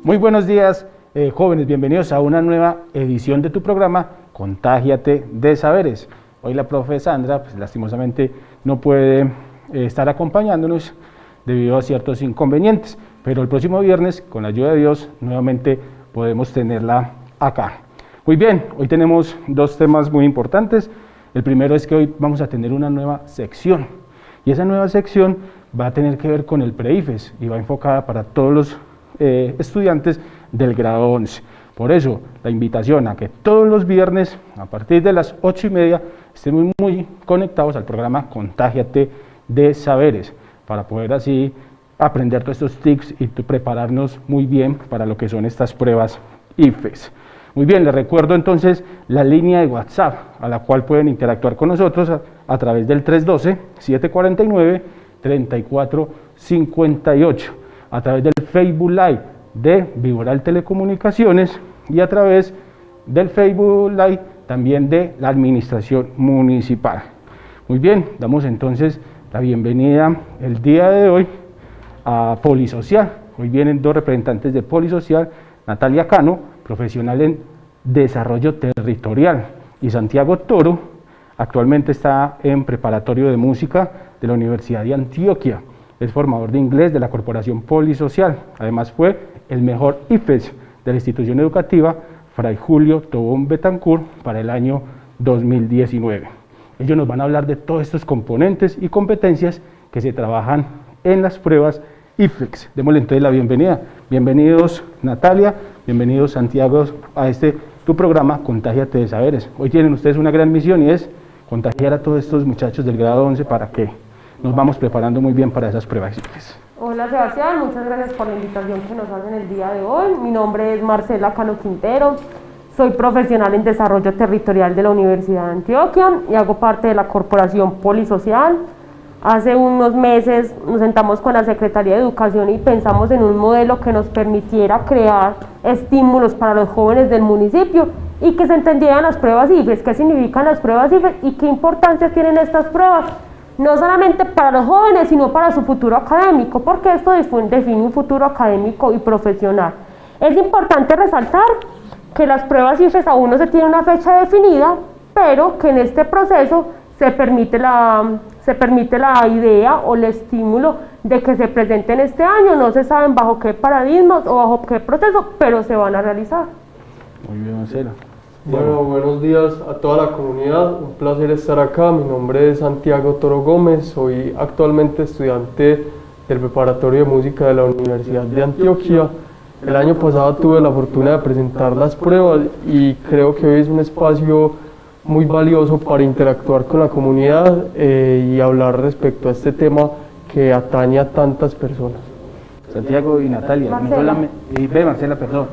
Muy buenos días, jóvenes, bienvenidos a una nueva edición de tu programa Contágiate de Saberes. Hoy la profe Sandra, pues, lastimosamente no puede estar acompañándonos debido a ciertos inconvenientes, pero el próximo viernes, con la ayuda de Dios, nuevamente podemos tenerla acá. Muy bien, hoy tenemos dos temas muy importantes. El primero es que hoy vamos a tener una nueva sección, y esa nueva sección va a tener que ver con el pre-IFES y va enfocada para todos los estudiantes del grado 11. Por eso, la invitación a que todos los viernes, a partir de las 8:30, estén muy conectados al programa Contágiate de Saberes, para poder así aprender todos estos tips y prepararnos muy bien para lo que son estas pruebas IFES. Muy bien, les recuerdo entonces la línea de WhatsApp a la cual pueden interactuar con nosotros a través del 312-749-3458, a través del Facebook Live de Viboral Telecomunicaciones y a través del Facebook Live también de la Administración Municipal. Muy bien, damos entonces la bienvenida el día de hoy a Polisocial. Hoy vienen dos representantes de Polisocial, Natalia Cano, profesional en Desarrollo Territorial, y Santiago Toro, actualmente está en preparatorio de música de la Universidad de Antioquia. Es formador de inglés de la Corporación Polisocial. Además fue el mejor IFES de la institución educativa Fray Julio Tobón Betancourt para el año 2019. Ellos nos van a hablar de todos estos componentes y competencias que se trabajan en las pruebas IFES. Démosle entonces la bienvenida. Bienvenidos Natalia, bienvenidos Santiago a tu programa Contágiate de Saberes. Hoy tienen ustedes una gran misión y es contagiar a todos estos muchachos del grado 11 para que nos vamos preparando muy bien para esas pruebas IFES. Hola Sebastián, muchas gracias por la invitación que nos hacen el día de hoy. Mi nombre es Marcela Cano Quintero, soy profesional en Desarrollo Territorial de la Universidad de Antioquia y hago parte de la Corporación Polisocial. Hace unos meses nos sentamos con la Secretaría de Educación y pensamos en un modelo que nos permitiera crear estímulos para los jóvenes del municipio y que se entendieran las pruebas IFES, qué significan las pruebas IFES y qué importancia tienen estas pruebas, no solamente para los jóvenes, sino para su futuro académico, porque esto define un futuro académico y profesional. Es importante resaltar que las pruebas IFES aún no se tiene una fecha definida, pero que en este proceso se permite la idea o el estímulo de que se presenten este año. No se saben bajo qué paradigmas o bajo qué proceso, pero se van a realizar. Muy bien, Marcela. Bueno, buenos días a toda la comunidad, un placer estar acá. Mi nombre es Santiago Toro Gómez, soy actualmente estudiante del preparatorio de música de la Universidad de Antioquia. El año pasado tuve la fortuna de presentar las pruebas y creo que hoy es un espacio muy valioso para interactuar con la comunidad y hablar respecto a este tema que atañe a tantas personas. Santiago y Natalia, Marcela. Marcela, perdón.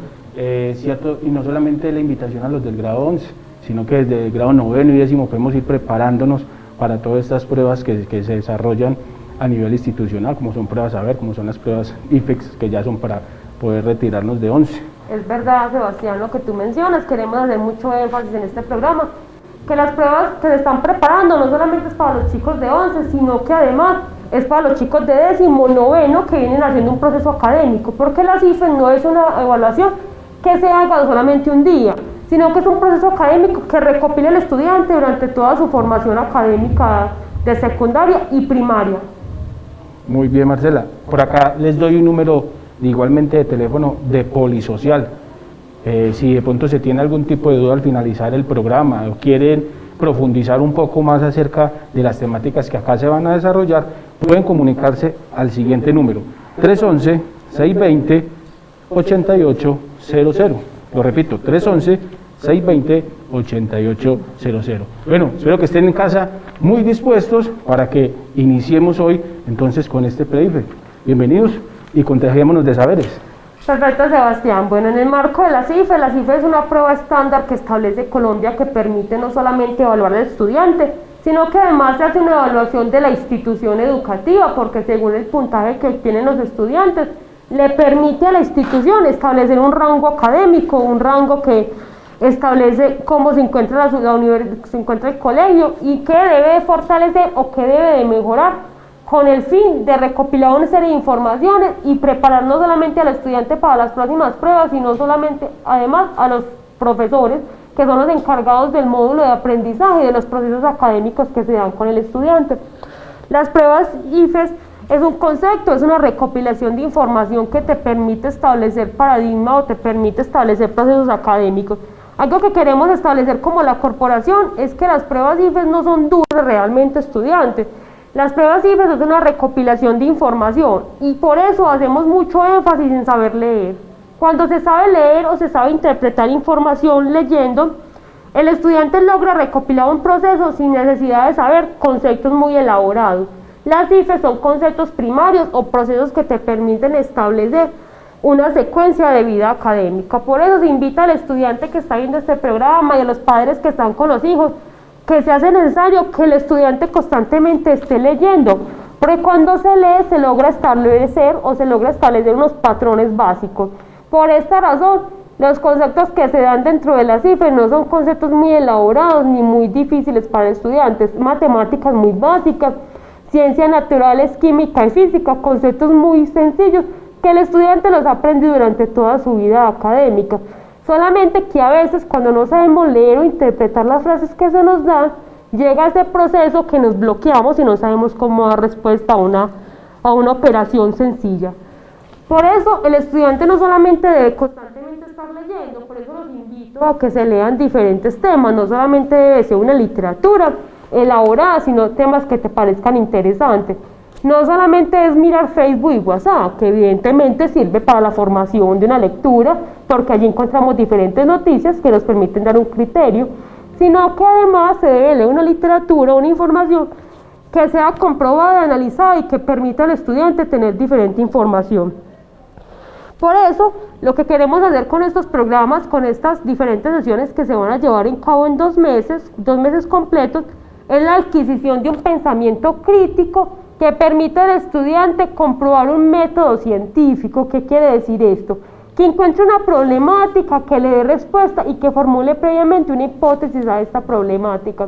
Cierto, y no solamente la invitación a los del grado 11, sino que desde el grado 9 y 10 podemos ir preparándonos para todas estas pruebas que se desarrollan a nivel institucional, como son pruebas saber, como son las pruebas IFES, que ya son para poder retirarnos de 11. Es verdad, Sebastián, lo que tú mencionas, queremos hacer mucho énfasis en este programa, que las pruebas que se están preparando no solamente es para los chicos de 11, sino que además es para los chicos de 10º, 9º, que vienen haciendo un proceso académico, porque las IFES no es una evaluación que se haga solamente un día, sino que es un proceso académico que recopila el estudiante durante toda su formación académica de secundaria y primaria. Muy bien, Marcela. Por acá les doy un número igualmente de teléfono de Polisocial. Si de pronto se tiene algún tipo de duda al finalizar el programa o quieren profundizar un poco más acerca de las temáticas que acá se van a desarrollar, pueden comunicarse al siguiente número: 311-620-8800. Lo repito, 311-620-8800. Bueno, espero que estén en casa muy dispuestos para que iniciemos hoy entonces con este pre-IFES. Bienvenidos y contagiémonos de saberes. Perfecto, Sebastián. Bueno, en el marco de las IFES es una prueba estándar que establece Colombia que permite no solamente evaluar al estudiante, sino que además se hace una evaluación de la institución educativa, porque según el puntaje que obtienen los estudiantes, le permite a la institución establecer un rango académico, un rango que establece cómo se encuentra se encuentra el colegio y qué debe fortalecer o qué debe de mejorar con el fin de recopilar una serie de informaciones y preparar no solamente al estudiante para las próximas pruebas, sino solamente, además, a los profesores, que son los encargados del módulo de aprendizaje y de los procesos académicos que se dan con el estudiante. Las pruebas IFES es un concepto, es una recopilación de información que te permite establecer paradigma o te permite establecer procesos académicos. Algo que queremos establecer como la corporación es que las pruebas IFES no son duras realmente, estudiantes. Las pruebas IFES es una recopilación de información y por eso hacemos mucho énfasis en saber leer. Cuando se sabe leer o se sabe interpretar información leyendo, el estudiante logra recopilar un proceso sin necesidad de saber conceptos muy elaborados. Las IFES son conceptos primarios o procesos que te permiten establecer una secuencia de vida académica. Por eso se invita al estudiante que está viendo este programa y a los padres que están con los hijos que se hace necesario que el estudiante constantemente esté leyendo, porque cuando se lee se logra establecer unos patrones básicos. Por esta razón, los conceptos que se dan dentro de las IFES no son conceptos muy elaborados ni muy difíciles para el estudiante, matemáticas muy básicas, ciencias naturales, química y física, conceptos muy sencillos que el estudiante los aprende durante toda su vida académica. Solamente que a veces cuando no sabemos leer o interpretar las frases que se nos dan, llega ese proceso que nos bloqueamos y no sabemos cómo dar respuesta a una operación sencilla. Por eso el estudiante no solamente debe constantemente estar leyendo, por eso los invito a que se lean diferentes temas, no solamente debe ser una literatura elaborada, sino temas que te parezcan interesantes. No solamente es mirar Facebook y WhatsApp, que evidentemente sirve para la formación de una lectura, porque allí encontramos diferentes noticias que nos permiten dar un criterio, sino que además se debe leer una literatura, una información que sea comprobada, analizada y que permita al estudiante tener diferente información. Por eso, lo que queremos hacer con estos programas, con estas diferentes sesiones que se van a llevar en cabo en 2 meses completos, es la adquisición de un pensamiento crítico que permite al estudiante comprobar un método científico. ¿Qué quiere decir esto? Que encuentre una problemática, que le dé respuesta y que formule previamente una hipótesis a esta problemática.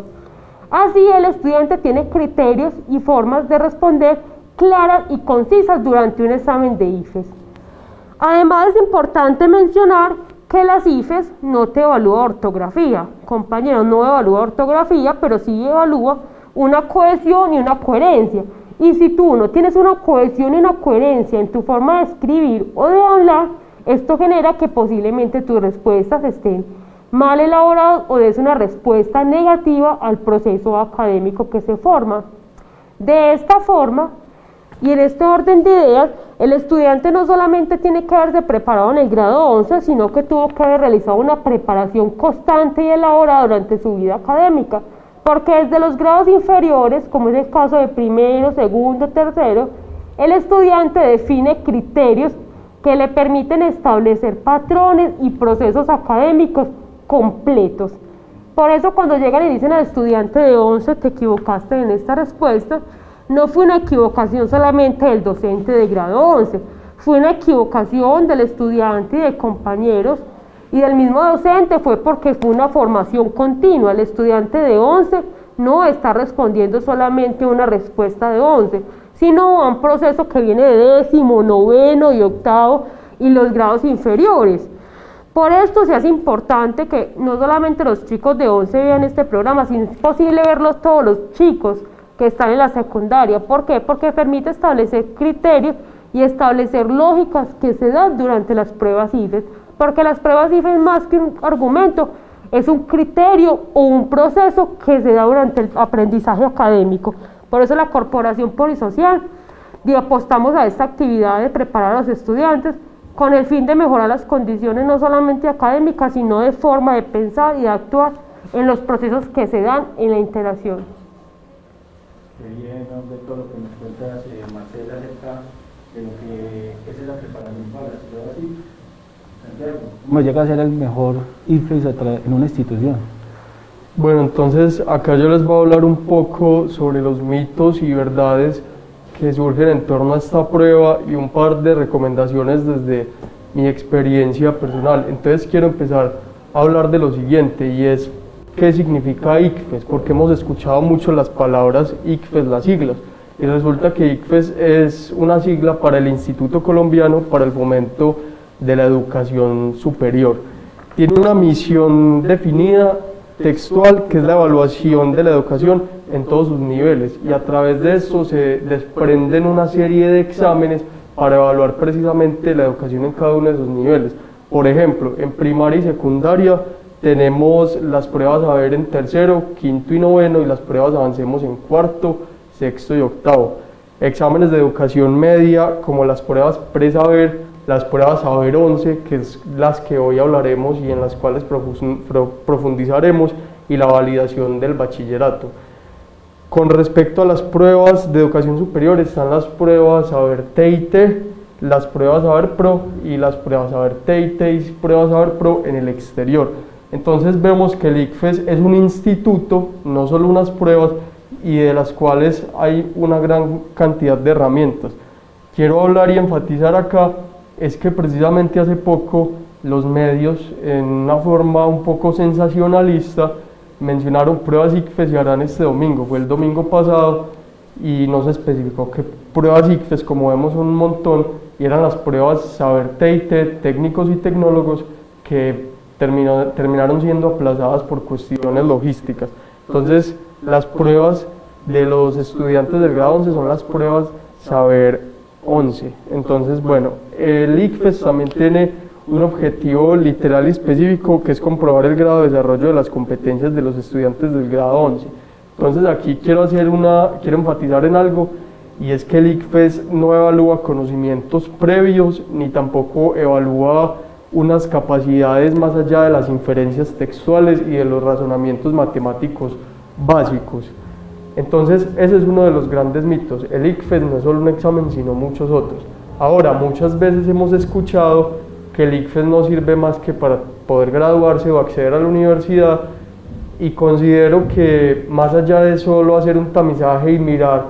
Así el estudiante tiene criterios y formas de responder claras y concisas durante un examen de IFES. Además es importante mencionar que las IFES no te evalúa ortografía. Compañeros, no evalúa ortografía, pero sí evalúa una cohesión y una coherencia. Y si tú no tienes una cohesión y una coherencia en tu forma de escribir o de hablar, esto genera que posiblemente tus respuestas estén mal elaboradas o des una respuesta negativa al proceso académico que se forma. De esta forma y en este orden de ideas, el estudiante no solamente tiene que haberse preparado en el grado 11, sino que tuvo que haber realizado una preparación constante y elaborada durante su vida académica, porque desde los grados inferiores, como es el caso de primero, segundo, tercero, el estudiante define criterios que le permiten establecer patrones y procesos académicos completos. Por eso cuando llegan y dicen al estudiante de 11, te equivocaste en esta respuesta, no fue una equivocación solamente del docente de grado 11, fue una equivocación del estudiante y de compañeros y del mismo docente, fue porque fue una formación continua. El estudiante de 11 no está respondiendo solamente una respuesta de 11, sino a un proceso que viene de 10º, 9º y 8º y los grados inferiores. Por esto se hace importante que no solamente los chicos de 11 vean este programa, sino es posible verlos todos los chicos que están en la secundaria. ¿Por qué? Porque permite establecer criterios y establecer lógicas que se dan durante las pruebas IFES, porque las pruebas IFES más que un argumento es un criterio o un proceso que se da durante el aprendizaje académico. Por eso la Corporación Polisocial apostamos a esta actividad de preparar a los estudiantes con el fin de mejorar las condiciones no solamente académicas, sino de forma de pensar y de actuar en los procesos que se dan en la interacción. Qué bien, de todo lo que nos cuentas, Marcela, acerca de lo que es la preparación para las pruebas IFES. Santiago, ¿cómo llega a ser el mejor IFES en una institución? Bueno, entonces acá yo les voy a hablar un poco sobre los mitos y verdades que surgen en torno a esta prueba y un par de recomendaciones desde mi experiencia personal. Entonces quiero empezar a hablar de lo siguiente, y es ¿qué significa ICFES? Porque hemos escuchado mucho las palabras ICFES, las siglas. y resulta que ICFES es una sigla para el Instituto Colombiano para el Fomento de la Educación Superior. Tiene una misión definida textual, que es la evaluación de la educación en todos sus niveles, y a través de esto se desprenden una serie de exámenes para evaluar precisamente la educación en cada uno de esos niveles. Por ejemplo, en primaria y secundaria tenemos las pruebas Saber en tercero, quinto y noveno, y las pruebas Avancemos en cuarto, sexto y octavo. Exámenes de educación media, como las pruebas Presaber, las pruebas Saber 11, que es las que hoy hablaremos y en las cuales profundizaremos, y la validación del bachillerato. Con respecto a las pruebas de educación superior, están las pruebas Saber TIT, las pruebas Saber Pro y las pruebas Saber TIT y pruebas Saber Pro en el exterior. Entonces vemos que el ICFES es un instituto, no solo unas pruebas, y de las cuales hay una gran cantidad de herramientas. Quiero hablar y enfatizar acá es que precisamente hace poco los medios, en una forma un poco sensacionalista, mencionaron pruebas ICFES y harán este domingo. Fue el domingo pasado y no se especificó qué pruebas ICFES, como vemos son un montón, y eran las pruebas Saber TIT, técnicos y tecnólogos, que terminaron siendo aplazadas por cuestiones logísticas. Entonces, las pruebas de los estudiantes del grado 11 son las pruebas Saber 11. Entonces, bueno, el ICFES también tiene un objetivo literal y específico, que es comprobar el grado de desarrollo de las competencias de los estudiantes del grado 11. Entonces, aquí quiero enfatizar en algo, y es que el ICFES no evalúa conocimientos previos, ni tampoco evalúa unas capacidades más allá de las inferencias textuales y de los razonamientos matemáticos básicos. Entonces, ese es uno de los grandes mitos. El ICFES no es solo un examen, sino muchos otros. Ahora, muchas veces hemos escuchado que el ICFES no sirve más que para poder graduarse o acceder a la universidad, y considero que más allá de solo hacer un tamizaje y mirar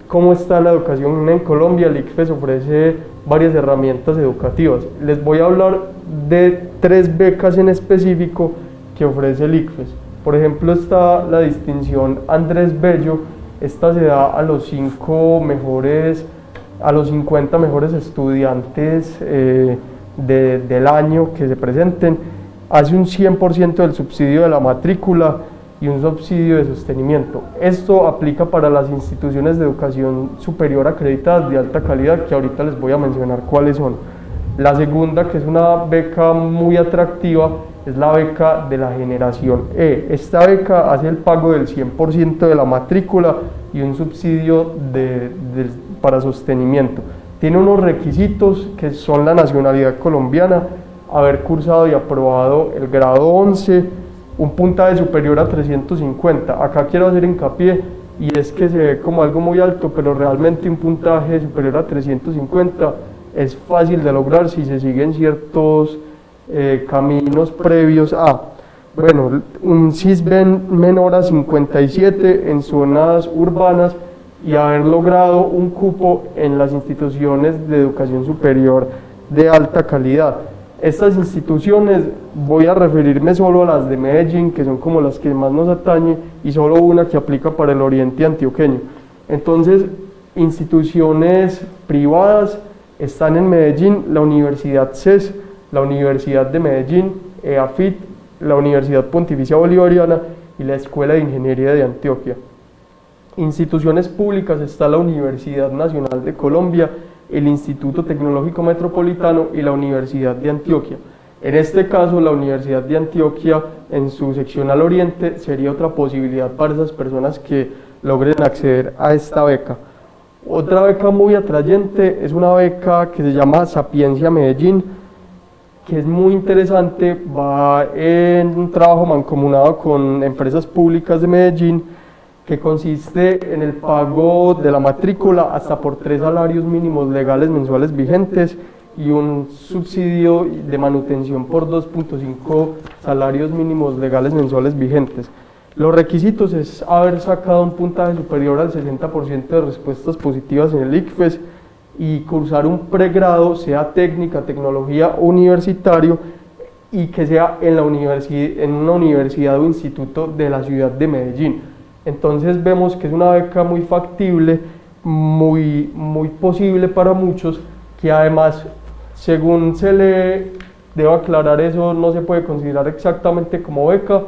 cómo está la educación en Colombia, el ICFES ofrece varias herramientas educativas. Les voy a hablar de 3 becas en específico que ofrece el ICFES. Por ejemplo, está la distinción Andrés Bello. Esta se da a los 50 mejores estudiantes del año que se presenten. Hace un 100% del subsidio de la matrícula y un subsidio de sostenimiento. Esto aplica para las instituciones de educación superior acreditadas de alta calidad, que ahorita les voy a mencionar cuáles son. La segunda, que es una beca muy atractiva, es la beca de la generación E. Esta beca hace el pago del 100% de la matrícula y un subsidio para sostenimiento. Tiene unos requisitos que son la nacionalidad colombiana, haber cursado y aprobado el grado 11, un puntaje superior a 350. Acá quiero hacer hincapié, y es que se ve como algo muy alto, pero realmente un puntaje superior a 350 es fácil de lograr si se siguen ciertos caminos previos a, bueno, un CISBEN menor a 57 en zonas urbanas, y haber logrado un cupo en las instituciones de educación superior de alta calidad. Estas instituciones, voy a referirme solo a las de Medellín, que son como las que más nos atañe, y solo una que aplica para el oriente antioqueño. Entonces, instituciones privadas están en Medellín: la Universidad CES, la Universidad de Medellín, EAFIT, la Universidad Pontificia Bolivariana y la Escuela de Ingeniería de Antioquia. Instituciones públicas está la Universidad Nacional de Colombia, el Instituto Tecnológico Metropolitano y la Universidad de Antioquia. En este caso, la Universidad de Antioquia, en su sección al oriente, sería otra posibilidad para esas personas que logren acceder a esta beca. Otra beca muy atrayente es una beca que se llama Sapiencia Medellín, que es muy interesante. Va en un trabajo mancomunado con empresas públicas de Medellín, que consiste en el pago de la matrícula hasta por 3 salarios mínimos legales mensuales vigentes y un subsidio de manutención por 2.5 salarios mínimos legales mensuales vigentes. Los requisitos es haber sacado un puntaje superior al 60% de respuestas positivas en el ICFES y cursar un pregrado, sea técnica, tecnología o universitario, y que sea en una universidad o instituto de la ciudad de Medellín. Entonces vemos que es una beca muy factible, muy posible para muchos, que además, según se lee, debo aclarar eso, no se puede considerar exactamente como beca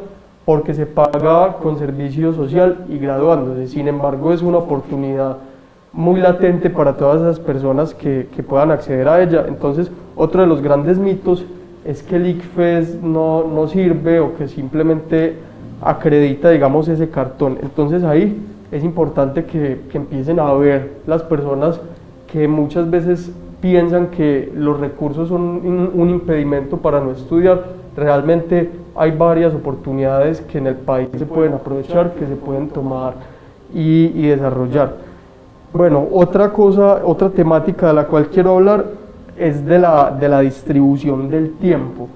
porque se paga con servicio social y graduándose. Sin embargo, es una oportunidad muy latente para todas esas personas que puedan acceder a ella. Entonces, otro de los grandes mitos es que el ICFES no sirve o que simplemente acredita, digamos, ese cartón. Entonces ahí es importante que empiecen a ver las personas que muchas veces piensan que los recursos son un impedimento para no estudiar. Realmente hay varias oportunidades que en el país se pueden aprovechar, que se pueden tomar y desarrollar. Bueno, otra temática de la cual quiero hablar es de la distribución del tiempo,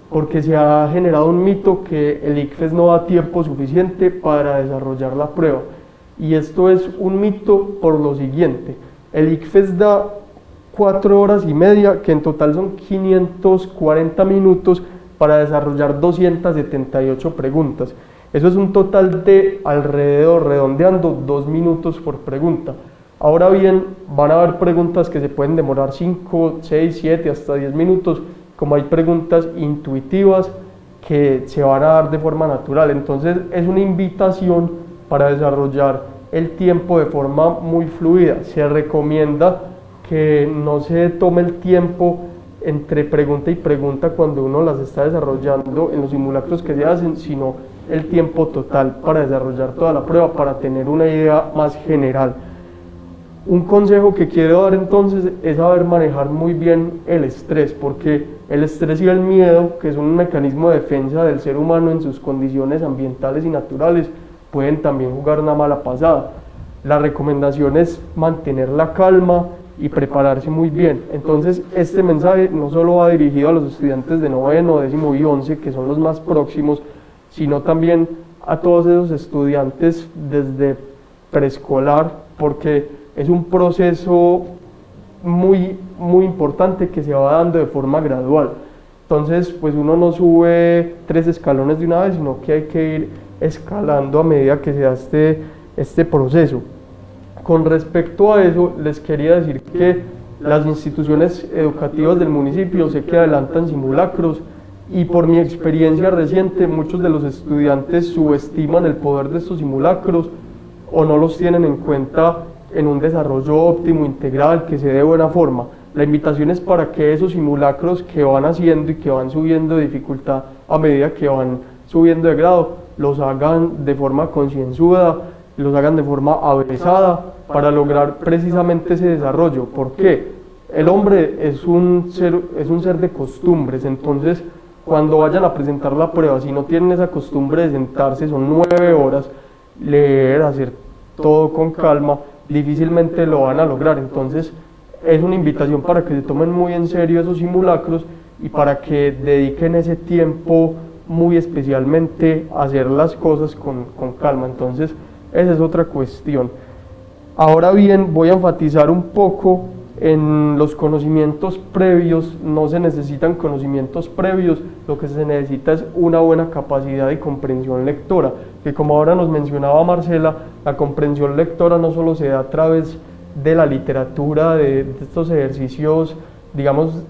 porque se ha generado un mito que el ICFES no da tiempo suficiente para desarrollar la prueba. Y esto es un mito por lo siguiente: el ICFES da 4 horas y media, que en total son 540 minutos, para desarrollar 278 preguntas. Eso es un total de alrededor, redondeando, 2 minutos por pregunta. Ahora bien, van a haber preguntas que se pueden demorar 5, 6, 7, hasta 10 minutos, como hay preguntas intuitivas que se van a dar de forma natural. Entonces es una invitación para desarrollar el tiempo de forma muy fluida. Se recomienda que no se tome el tiempo entre pregunta y pregunta cuando uno las está desarrollando en los simulacros que se hacen, sino el tiempo total para desarrollar toda la prueba, para tener una idea más general. Un consejo que quiero dar entonces es saber manejar muy bien el estrés, porque el estrés y el miedo, que es un mecanismo de defensa del ser humano en sus condiciones ambientales y naturales, pueden también jugar una mala pasada. La recomendación es mantener la calma y prepararse muy bien. Entonces este mensaje no solo va dirigido a los estudiantes de noveno, décimo y 11, que son los más próximos, sino también a todos esos estudiantes desde preescolar, porque es un proceso muy importante que se va dando de forma gradual. Entonces, pues uno no sube 3 escalones de una vez, sino que hay que ir escalando a medida que se da este proceso. Con respecto a eso, les quería decir que las instituciones educativas del municipio sé que adelantan simulacros, y por mi experiencia reciente, muchos de los estudiantes subestiman el poder de estos simulacros o no los tienen en cuenta en un desarrollo óptimo, integral, que se dé de buena forma. La invitación es para que esos simulacros que van haciendo y que van subiendo de dificultad a medida que van subiendo de grado, los hagan de forma concienzuda, los hagan de forma avezada, para lograr precisamente ese desarrollo. ¿Por qué? El hombre es un ser de costumbres. Entonces, cuando vayan a presentar la prueba, si no tienen esa costumbre de sentarse, son 9 horas, leer, hacer todo con calma, difícilmente lo van a lograr. Entonces es una invitación para que se tomen muy en serio esos simulacros y para que dediquen ese tiempo muy especialmente a hacer las cosas con calma. Entonces esa es otra cuestión. Ahora bien, voy a enfatizar un poco en los conocimientos previos. No se necesitan conocimientos previos, lo que se necesita es una buena capacidad de comprensión lectora, que como ahora nos mencionaba Marcela, la comprensión lectora no solo se da a través de la literatura, de estos ejercicios, digamos,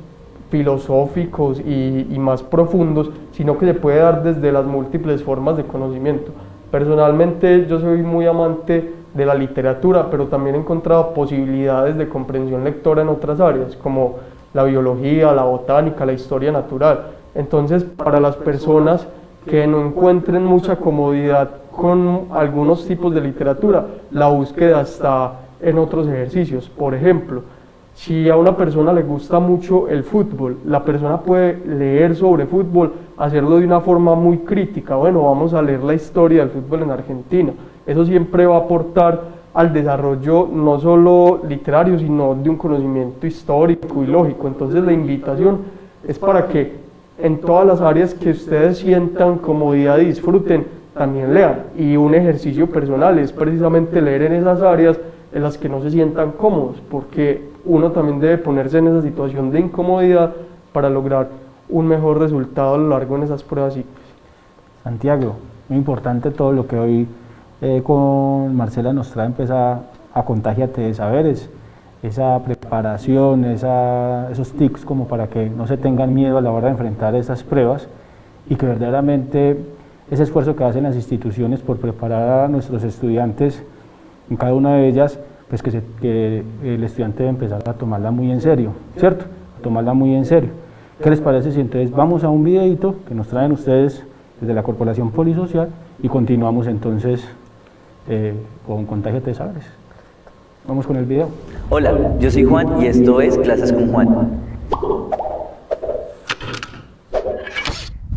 filosóficos y más profundos, sino que se puede dar desde las múltiples formas de conocimiento. Personalmente yo soy muy amante de la literatura, pero también he encontrado posibilidades de comprensión lectora en otras áreas, como la biología, la botánica, la historia natural. Entonces, para las personas que no encuentren mucha comodidad con algunos tipos de literatura, la búsqueda está en otros ejercicios. Por ejemplo, si a una persona le gusta mucho el fútbol, la persona puede leer sobre fútbol, hacerlo de una forma muy crítica. Bueno, vamos a leer la historia del fútbol en Argentina. Eso siempre va a aportar al desarrollo no solo literario, sino de un conocimiento histórico y lógico. Entonces la invitación es para que en todas las áreas que ustedes sientan comodidad y disfruten, también lean. Y un ejercicio personal es precisamente leer en esas áreas en las que no se sientan cómodos, porque uno también debe ponerse en esa situación de incomodidad para lograr un mejor resultado a lo largo de esas pruebas ICFES. Santiago, muy importante todo lo que hoy con Marcela nos traen pues a a Contágiate de Saberes, esa preparación, esos tips como para que no se tengan miedo a la hora de enfrentar esas pruebas y que verdaderamente ese esfuerzo que hacen las instituciones por preparar a nuestros estudiantes en cada una de ellas, pues que el estudiante debe empezar a tomarla muy en serio, ¿cierto? A tomarla muy en serio. ¿Qué les parece si entonces vamos a un videito que nos traen ustedes desde la Corporación Polisocial y continuamos entonces con Contágiate de Saberes? Vamos con el video. Hola, yo soy Juan y esto es Clases con Juan.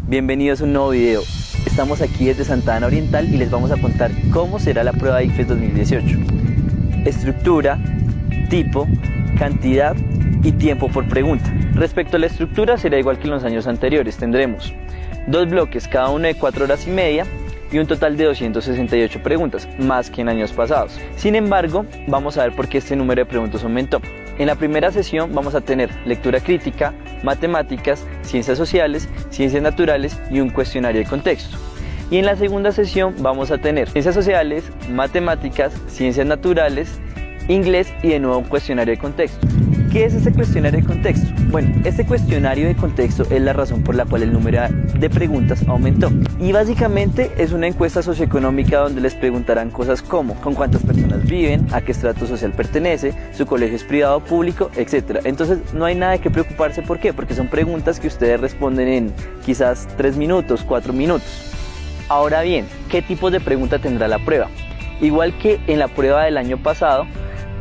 Bienvenidos a un nuevo video. Estamos aquí desde Santa Ana Oriental y les vamos a contar cómo será la prueba ICFES 2018. Estructura, tipo, cantidad y tiempo por pregunta. Respecto a la estructura será igual que en los años anteriores. Tendremos 2 bloques, cada uno de 4 horas y media y un total de 268 preguntas, más que en años pasados. Sin embargo, vamos a ver por qué este número de preguntas aumentó. En la primera sesión vamos a tener lectura crítica, matemáticas, ciencias sociales, ciencias naturales y un cuestionario de contexto. Y en la segunda sesión vamos a tener ciencias sociales, matemáticas, ciencias naturales, inglés y de nuevo un cuestionario de contexto. ¿Qué es este cuestionario de contexto? Bueno, este cuestionario de contexto es la razón por la cual el número de preguntas aumentó. Y básicamente es una encuesta socioeconómica donde les preguntarán cosas como con cuántas personas viven, a qué estrato social pertenece, su colegio es privado o público, etc. Entonces no hay nada de qué preocuparse. ¿Por qué? Porque son preguntas que ustedes responden en quizás 3 minutos, 4 minutos. Ahora bien, ¿qué tipo de pregunta tendrá la prueba? Igual que en la prueba del año pasado,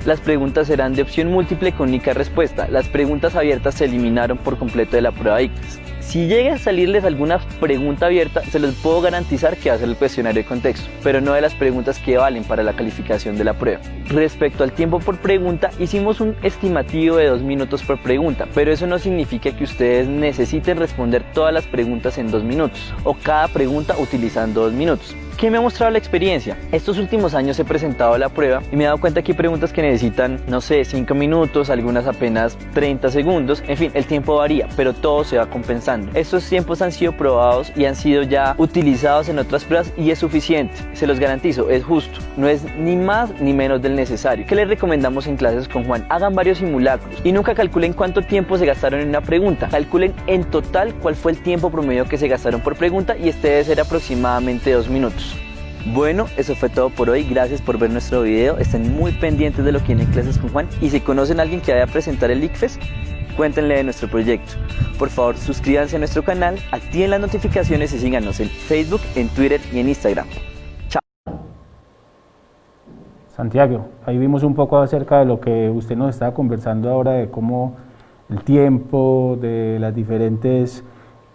las preguntas serán de opción múltiple con única respuesta. Las preguntas abiertas se eliminaron por completo de la prueba ICFES. Si llega a salirles alguna pregunta abierta, se les puedo garantizar que va a ser el cuestionario de contexto, pero no de las preguntas que valen para la calificación de la prueba. Respecto al tiempo por pregunta, hicimos un estimativo de 2 minutos por pregunta, pero eso no significa que ustedes necesiten responder todas las preguntas en 2 minutos, o cada pregunta utilizando 2 minutos. ¿Qué me ha mostrado la experiencia? Estos últimos años he presentado la prueba y me he dado cuenta que hay preguntas que necesitan, no sé, 5 minutos, algunas apenas 30 segundos, en fin, el tiempo varía, pero todo se va compensando. Estos tiempos han sido probados y han sido ya utilizados en otras pruebas y es suficiente, se los garantizo, es justo, no es ni más ni menos del necesario. ¿Qué les recomendamos en Clases con Juan? Hagan varios simulacros y nunca calculen cuánto tiempo se gastaron en una pregunta, calculen en total cuál fue el tiempo promedio que se gastaron por pregunta y este debe ser aproximadamente 2 minutos. Bueno, eso fue todo por hoy, gracias por ver nuestro video, estén muy pendientes de lo que viene en Clases con Juan y si conocen a alguien que vaya a presentar el ICFES, cuéntenle de nuestro proyecto. Por favor, suscríbanse a nuestro canal, activen las notificaciones y síganos en Facebook, en Twitter y en Instagram. Chao. Santiago, ahí vimos un poco acerca de lo que usted nos estaba conversando ahora, de cómo el tiempo, de las diferentes,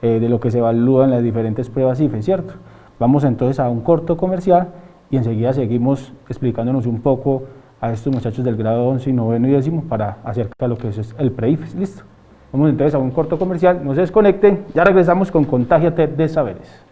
de lo que se evalúa en las diferentes pruebas ICFES, ¿cierto? Vamos entonces a un corto comercial y enseguida seguimos explicándonos un poco a estos muchachos del grado 11, 9 y 10 para acerca de lo que es el pre-ICFES. Listo. Vamos entonces a un corto comercial, no se desconecten, ya regresamos con Contágiate de Saberes.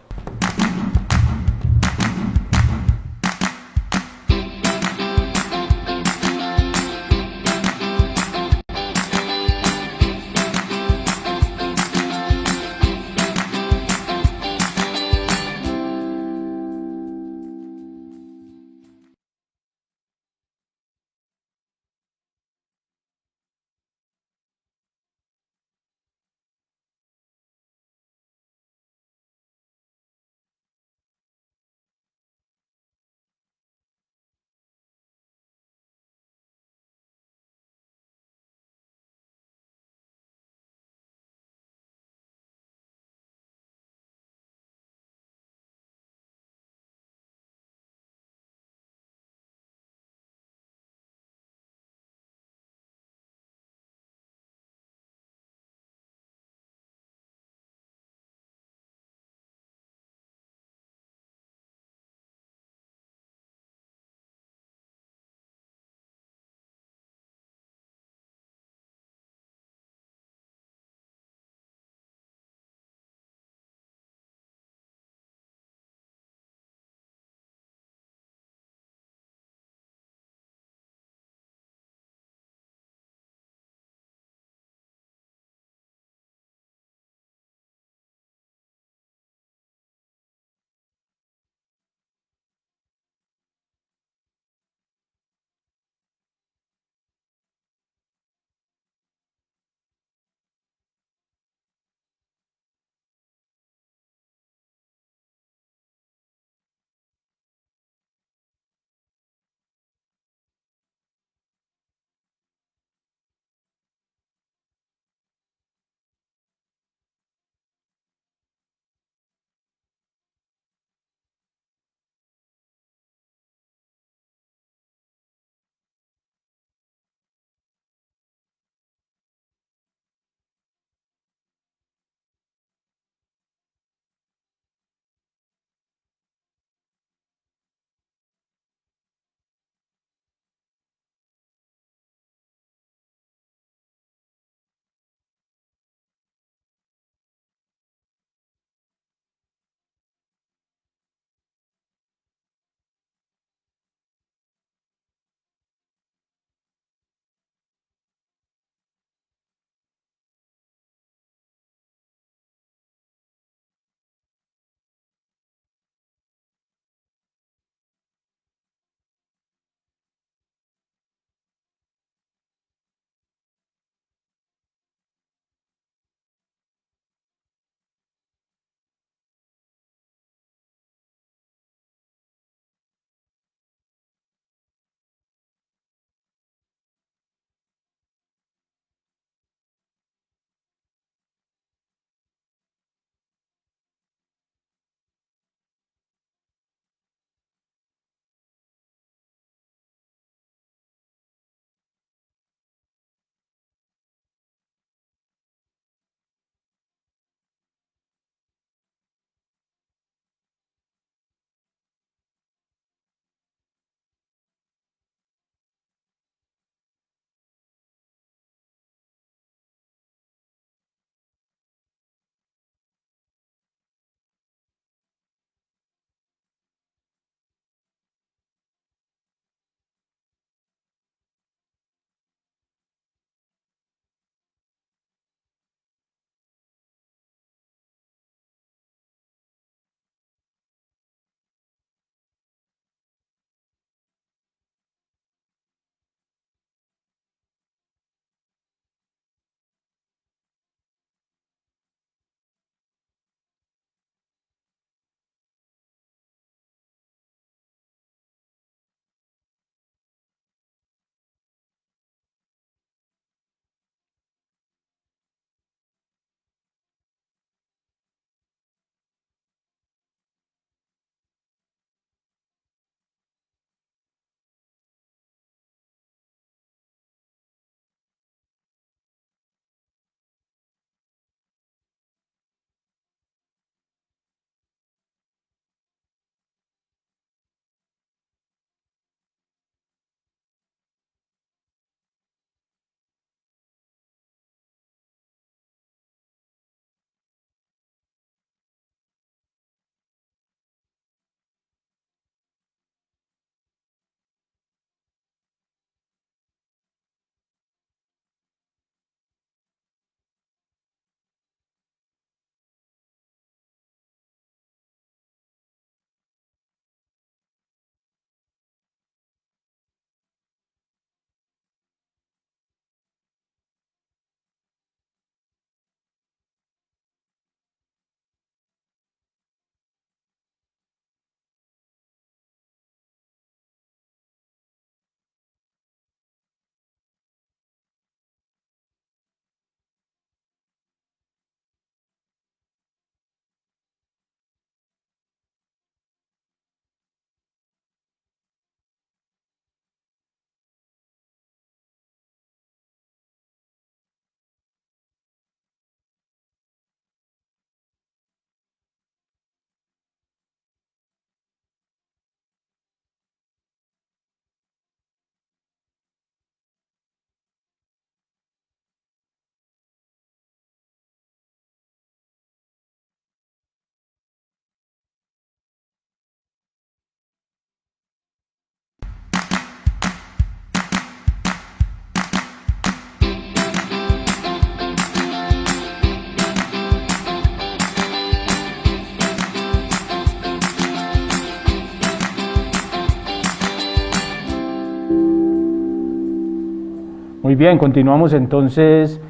Muy bien, continuamos entonces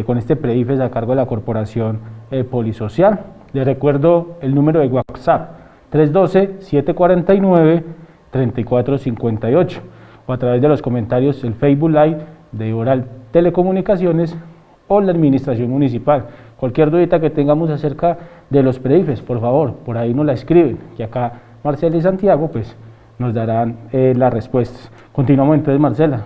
con este pre-IFES a cargo de la Corporación Polisocial. Les recuerdo el número de WhatsApp, 312-749-3458, o a través de los comentarios el Facebook Live de Oral Telecomunicaciones o la Administración Municipal. Cualquier dudita que tengamos acerca de los pre-IFES, por favor, por ahí nos la escriben, y acá Marcela y Santiago pues nos darán las respuestas. Continuamos entonces, Marcela.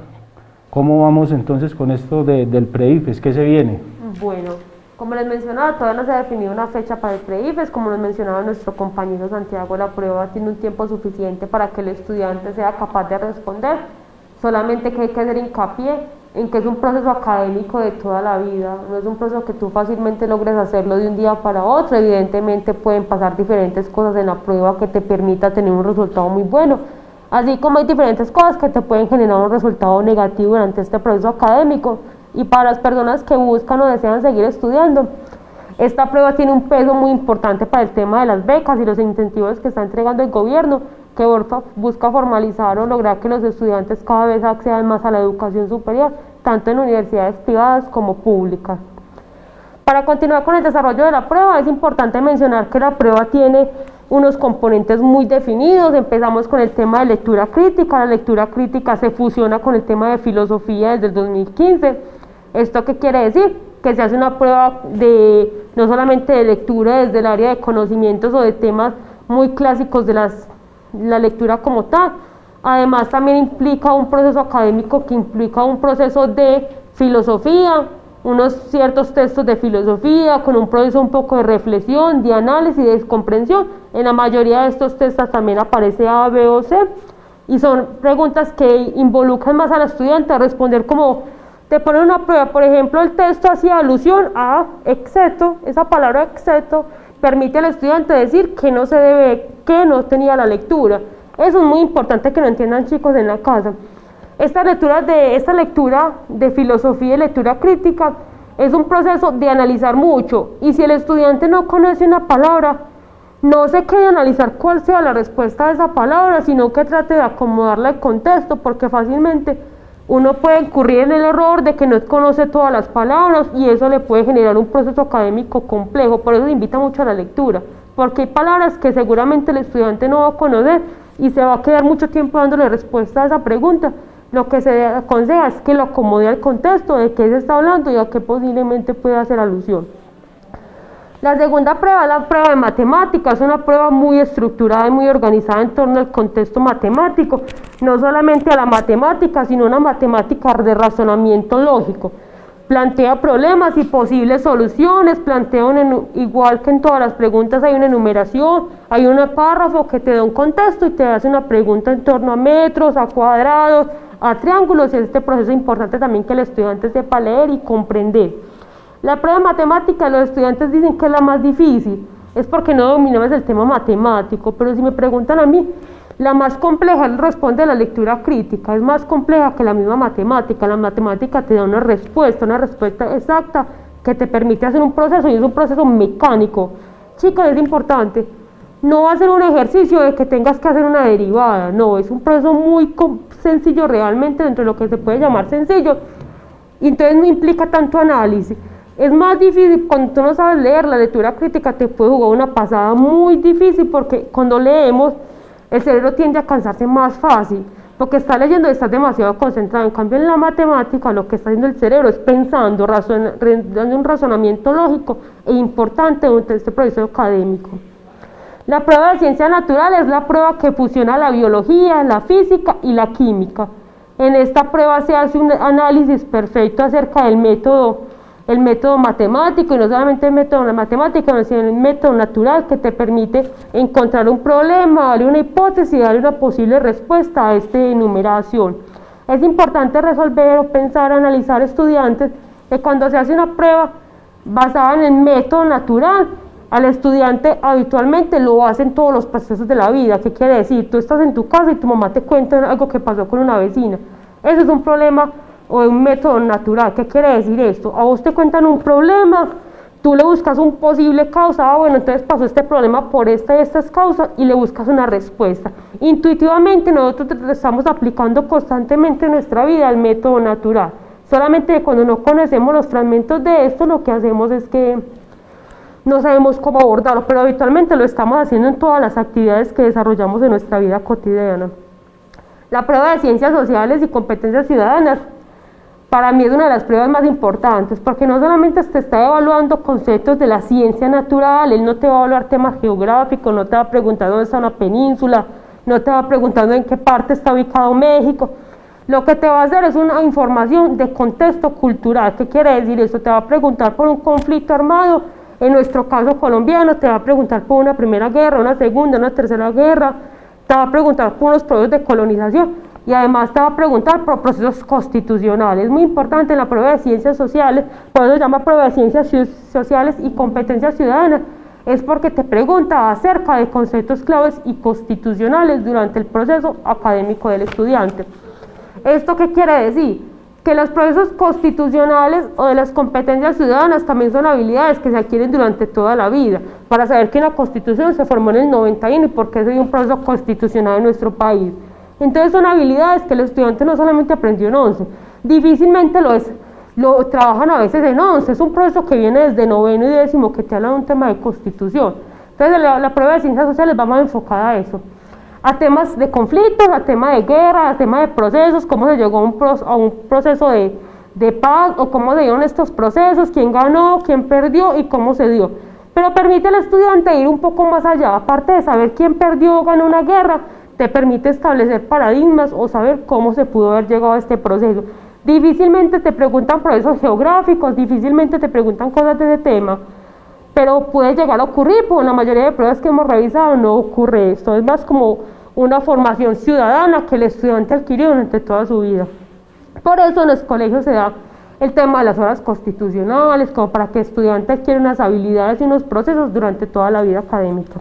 ¿Cómo vamos entonces con esto del pre-IFES? ¿Qué se viene? Bueno, como les mencionaba, todavía no se ha definido una fecha para el pre-IFES. Como nos mencionaba nuestro compañero Santiago, la prueba tiene un tiempo suficiente para que el estudiante sea capaz de responder. Solamente que hay que hacer hincapié en que es un proceso académico de toda la vida, no es un proceso que tú fácilmente logres hacerlo de un día para otro. Evidentemente pueden pasar diferentes cosas en la prueba que te permita tener un resultado muy bueno, así como hay diferentes cosas que te pueden generar un resultado negativo durante este proceso académico. Y para las personas que buscan o desean seguir estudiando, esta prueba tiene un peso muy importante para el tema de las becas y los incentivos que está entregando el gobierno, que busca formalizar o lograr que los estudiantes cada vez accedan más a la educación superior, tanto en universidades privadas como públicas. Para continuar con el desarrollo de la prueba, es importante mencionar que la prueba tiene unos componentes muy definidos. Empezamos con el tema de lectura crítica. La lectura crítica se fusiona con el tema de filosofía desde el 2015. ¿Esto qué quiere decir? Que se hace una prueba no solamente de lectura desde el área de conocimientos o de temas muy clásicos de la lectura como tal. Además también implica un proceso académico que implica un proceso de filosofía, unos ciertos textos de filosofía con un proceso un poco de reflexión, de análisis y de comprensión. En la mayoría de estos textos también aparece A, B o C, y son preguntas que involucran más al estudiante a responder. Como te ponen una prueba, por ejemplo, el texto hacía alusión a exceto, esa palabra exceto permite al estudiante decir que no se debe, que no tenía la lectura. Eso es muy importante que lo entiendan, chicos, en la casa. Esta lectura de filosofía y lectura crítica es un proceso de analizar mucho, y si el estudiante no conoce una palabra, no se quede a analizar cuál sea la respuesta de esa palabra, sino que trate de acomodarla al contexto, porque fácilmente uno puede incurrir en el error de que no conoce todas las palabras, y eso le puede generar un proceso académico complejo. Por eso se invita mucho a la lectura, porque hay palabras que seguramente el estudiante no va a conocer y se va a quedar mucho tiempo dándole respuesta a esa pregunta. Lo que se aconseja es que lo acomode al contexto de qué se está hablando y a qué posiblemente puede hacer alusión. La segunda prueba es la prueba de matemáticas. Es una prueba muy estructurada y muy organizada en torno al contexto matemático, no solamente a la matemática, sino una matemática de razonamiento lógico. Plantea problemas y posibles soluciones, igual que en todas las preguntas hay una enumeración, hay un párrafo que te da un contexto y te hace una pregunta en torno a metros, a cuadrados, a triángulos, y este proceso es importante también que el estudiante sepa leer y comprender. La prueba de matemática, los estudiantes dicen que es la más difícil, es porque no dominamos el tema matemático, pero si me preguntan a mí, la más compleja responde la lectura crítica, es más compleja que la misma matemática. La matemática te da una respuesta exacta que te permite hacer un proceso, y es un proceso mecánico. Chicos, es importante, no va a ser un ejercicio de que tengas que hacer una derivada, no, es un proceso muy sencillo realmente, dentro de lo que se puede llamar sencillo, y entonces no implica tanto análisis. Es más difícil cuando tú no sabes leer. La lectura crítica te puede jugar una pasada muy difícil, porque cuando leemos el cerebro tiende a cansarse más fácil, porque está leyendo y estás demasiado concentrado. En cambio, en la matemática lo que está haciendo el cerebro es pensando, dando un razonamiento lógico e importante durante este proceso académico. La prueba de ciencia natural es la prueba que fusiona la biología, la física y la química. En esta prueba se hace un análisis perfecto acerca del método matemático, y no solamente el método matemático, sino el método natural, que te permite encontrar un problema, darle una hipótesis y darle una posible respuesta a esta enumeración. Es importante resolver o pensar, analizar, estudiantes, que cuando se hace una prueba basada en el método natural, al estudiante habitualmente lo hacen todos los procesos de la vida. ¿Qué quiere decir? Tú estás en tu casa y tu mamá te cuenta algo que pasó con una vecina. Eso es un problema o un método natural. ¿Qué quiere decir esto? A vos te cuentan un problema, tú le buscas un posible causa. Bueno, entonces pasó este problema por esta y estas causas, y le buscas una respuesta. Intuitivamente nosotros estamos aplicando constantemente en nuestra vida el método natural. Solamente cuando no conocemos los fragmentos de esto, lo que hacemos es que no sabemos cómo abordarlo, pero habitualmente lo estamos haciendo en todas las actividades que desarrollamos en nuestra vida cotidiana. La prueba de ciencias sociales y competencias ciudadanas para mí es una de las pruebas más importantes, porque no solamente te está evaluando conceptos de la ciencia natural, él no te va a evaluar temas geográficos, no te va a preguntar dónde está una península, no te va preguntando en qué parte está ubicado México. Lo que te va a hacer es una información de contexto cultural. ¿Qué quiere decir eso? Te va a preguntar por un conflicto armado, en nuestro caso colombiano, te va a preguntar por una primera guerra, una segunda, una tercera guerra, te va a preguntar por unos procesos de colonización y además te va a preguntar por procesos constitucionales. Es muy importante en la prueba de ciencias sociales, por eso se llama prueba de ciencias sociales y competencias ciudadanas, es porque te pregunta acerca de conceptos claves y constitucionales durante el proceso académico del estudiante. ¿Esto qué quiere decir? Que los procesos constitucionales o de las competencias ciudadanas también son habilidades que se adquieren durante toda la vida, para saber que una constitución se formó en el 91 y por qué hay un proceso constitucional en nuestro país. Entonces son habilidades que el estudiante no solamente aprendió en 11, difícilmente lo trabajan a veces en 11, es un proceso que viene desde noveno y décimo que te habla de un tema de constitución. Entonces la prueba de ciencias sociales va más enfocada a eso, a temas de conflictos, a temas de guerra, a temas de procesos, cómo se llegó a un proceso de paz o cómo se dieron estos procesos, quién ganó, quién perdió y cómo se dio. Pero permite al estudiante ir un poco más allá, aparte de saber quién perdió o ganó una guerra, te permite establecer paradigmas o saber cómo se pudo haber llegado a este proceso. Difícilmente te preguntan procesos geográficos, difícilmente te preguntan cosas de ese tema, pero puede llegar a ocurrir, porque en la mayoría de pruebas que hemos revisado no ocurre esto, es más como una formación ciudadana que el estudiante adquirió durante toda su vida. Por eso en los colegios se da el tema de las horas constitucionales, como para que el estudiante adquiera unas habilidades y unos procesos durante toda la vida académica.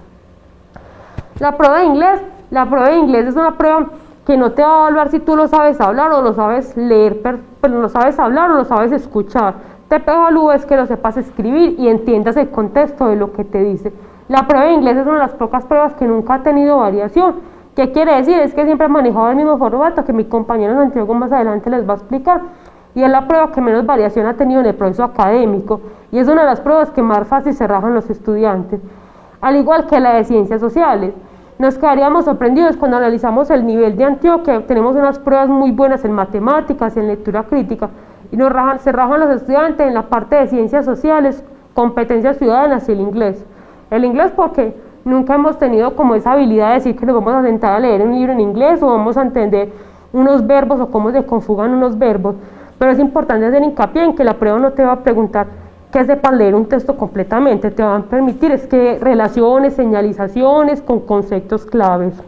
La prueba de inglés es una prueba que no te va a evaluar si tú lo sabes hablar o lo sabes leer, pero lo sabes hablar o lo sabes escuchar. Te evalúa es que lo sepas escribir y entiendas el contexto de lo que te dice. La prueba de inglés es una de las pocas pruebas que nunca ha tenido variación. ¿Qué quiere decir? Es que siempre he manejado el mismo formato que mi compañero Santiago más adelante les va a explicar, y es la prueba que menos variación ha tenido en el proceso académico, y es una de las pruebas que más fácil se rajan los estudiantes, al igual que la de ciencias sociales. Nos quedaríamos sorprendidos cuando analizamos el nivel de Antioquia. Tenemos unas pruebas muy buenas en matemáticas, en lectura crítica, y se rajan los estudiantes en la parte de ciencias sociales, competencias ciudadanas y el inglés. El inglés porque nunca hemos tenido como esa habilidad de decir que nos vamos a sentar a leer un libro en inglés o vamos a entender unos verbos o cómo se conjugan unos verbos, pero es importante hacer hincapié en que la prueba no te va a preguntar que sepas leer un texto completamente, te van a permitir es que relaciones, señalizaciones con conceptos claves.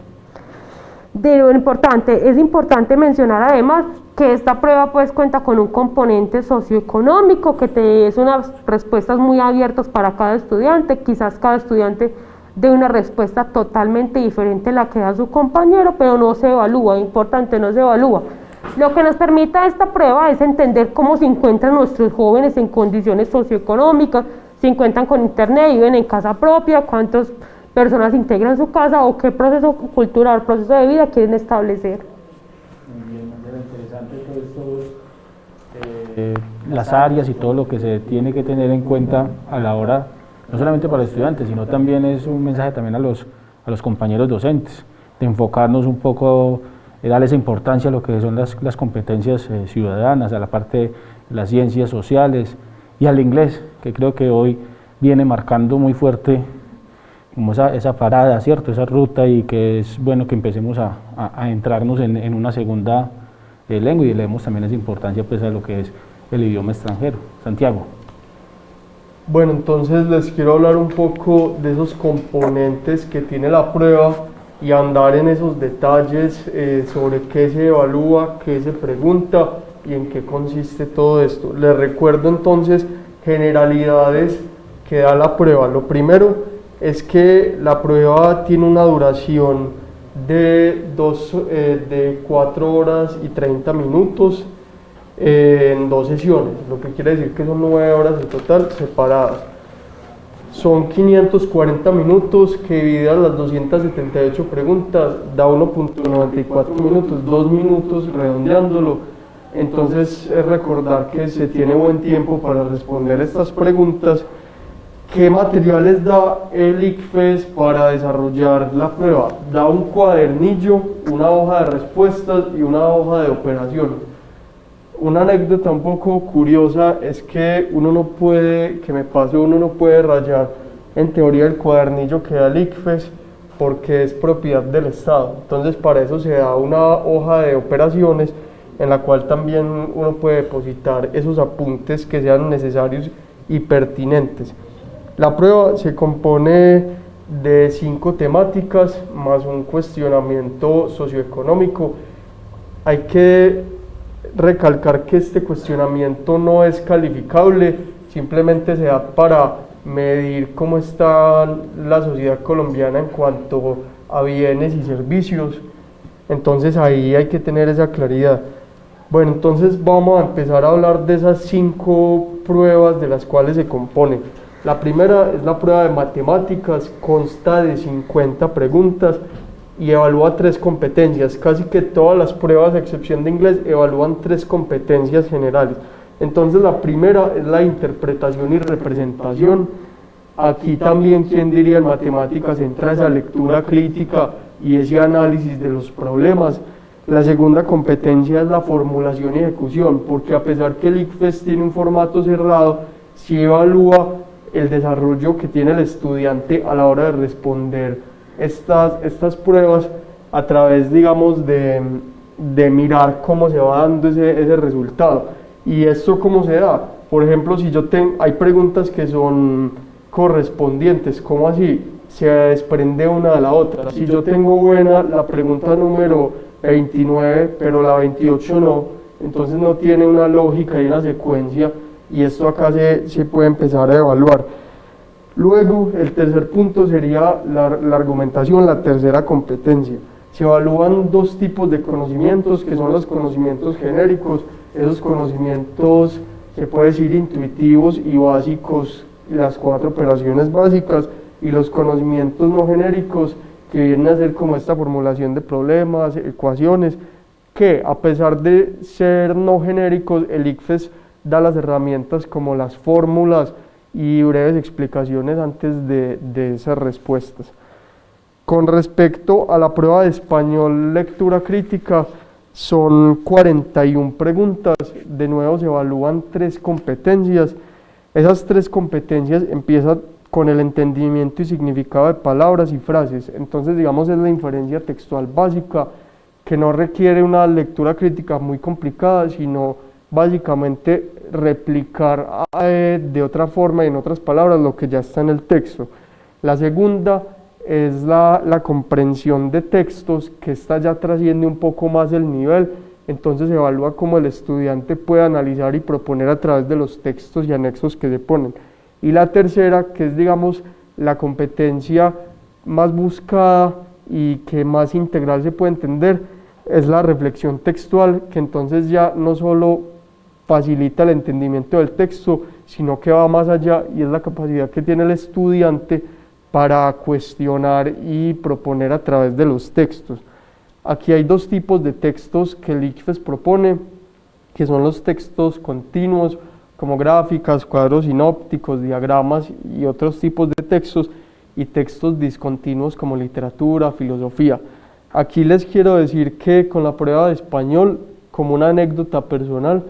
Es importante mencionar además que esta prueba pues cuenta con un componente socioeconómico que es unas respuestas muy abiertas para cada estudiante, quizás cada estudiante de una respuesta totalmente diferente a la que da su compañero, pero no se evalúa, importante, no se evalúa. Lo que nos permite esta prueba es entender cómo se encuentran nuestros jóvenes en condiciones socioeconómicas, si encuentran con internet, viven en casa propia, cuántas personas integran su casa o qué proceso cultural, proceso de vida quieren establecer. Muy bien, interesante todo esto, las áreas y todo lo que se tiene que tener en cuenta a la hora, no solamente para los estudiantes, sino también es un mensaje también a los compañeros docentes, de enfocarnos un poco, darles importancia a lo que son las competencias ciudadanas, a la parte de las ciencias sociales y al inglés, que creo que hoy viene marcando muy fuerte como esa parada, ¿cierto? Esa ruta, y que es bueno que empecemos a entrarnos en una segunda lengua y le demos también esa importancia pues a lo que es el idioma extranjero. Santiago. Bueno, entonces les quiero hablar un poco de esos componentes que tiene la prueba y andar en esos detalles sobre qué se evalúa, qué se pregunta y en qué consiste todo esto. Les recuerdo entonces generalidades que da la prueba. Lo primero es que la prueba tiene una duración de 4 horas y 30 minutos en 2 sesiones, lo que quiere decir que son 9 horas en total separadas. Son 540 minutos que divididas las 278 preguntas da 1.94 minutos, 2 minutos redondeándolo, Entonces es recordar que se tiene buen tiempo para responder estas preguntas. ¿Qué materiales da el ICFES para desarrollar la prueba? Da un cuadernillo, una hoja de respuestas y una hoja de operaciones. Una anécdota un poco curiosa es que uno no puede rayar en teoría el cuadernillo que da el ICFES porque es propiedad del Estado. Entonces para eso se da una hoja de operaciones en la cual también uno puede depositar esos apuntes que sean necesarios y pertinentes. La prueba se compone de 5 temáticas más un cuestionamiento socioeconómico. Hay que recalcar que este cuestionamiento no es calificable, simplemente se da para medir cómo está la sociedad colombiana en cuanto a bienes y servicios. Entonces ahí hay que tener esa claridad. Bueno, entonces vamos a empezar a hablar de esas 5 pruebas de las cuales se compone. La primera es la prueba de matemáticas, consta de 50 preguntas y evalúa 3 competencias. Casi que todas las pruebas, a excepción de inglés, evalúan 3 competencias generales. Entonces la primera es la interpretación y representación. Aquí también, ¿quién diría en matemáticas? Entra esa lectura crítica y ese análisis de los problemas. La segunda competencia es la formulación y ejecución, porque a pesar que el ICFES tiene un formato cerrado, sí evalúa el desarrollo que tiene el estudiante a la hora de responder estas pruebas a través, digamos, de mirar cómo se va dando ese resultado. ¿Y esto cómo se da? Por ejemplo, si hay preguntas que son correspondientes, ¿cómo así? Se desprende una de la otra. Si yo tengo buena la pregunta número 29, pero la 28 no, entonces no tiene una lógica y una secuencia, y esto acá se puede empezar a evaluar. Luego, el tercer punto sería la argumentación, la tercera competencia. Se evalúan 2 tipos de conocimientos, que son los conocimientos genéricos. Esos conocimientos se puede decir intuitivos y básicos, las 4 operaciones básicas, y los conocimientos no genéricos, que vienen a ser como esta formulación de problemas, ecuaciones, que a pesar de ser no genéricos, el ICFES da las herramientas como las fórmulas y breves explicaciones antes de esas respuestas. Con respecto a la prueba de español lectura crítica, son 41 preguntas, de nuevo se evalúan 3 competencias. Esas 3 competencias empiezan con el entendimiento y significado de palabras y frases. Entonces, digamos, es la inferencia textual básica, que no requiere una lectura crítica muy complicada, sino básicamente replicar de otra forma y en otras palabras lo que ya está en el texto. La segunda es la comprensión de textos, que esta ya trasciende un poco más el nivel, entonces se evalúa cómo el estudiante puede analizar y proponer a través de los textos y anexos que se ponen. Y la tercera, que es, digamos, la competencia más buscada y que más integral se puede entender, es la reflexión textual, que entonces ya no solo facilita el entendimiento del texto, sino que va más allá, y es la capacidad que tiene el estudiante para cuestionar y proponer a través de los textos. Aquí hay 2 tipos de textos que el ICFES propone, que son los textos continuos, como gráficas, cuadros sinópticos, diagramas y otros tipos de textos, y textos discontinuos como literatura, filosofía. Aquí les quiero decir que con la prueba de español, como una anécdota personal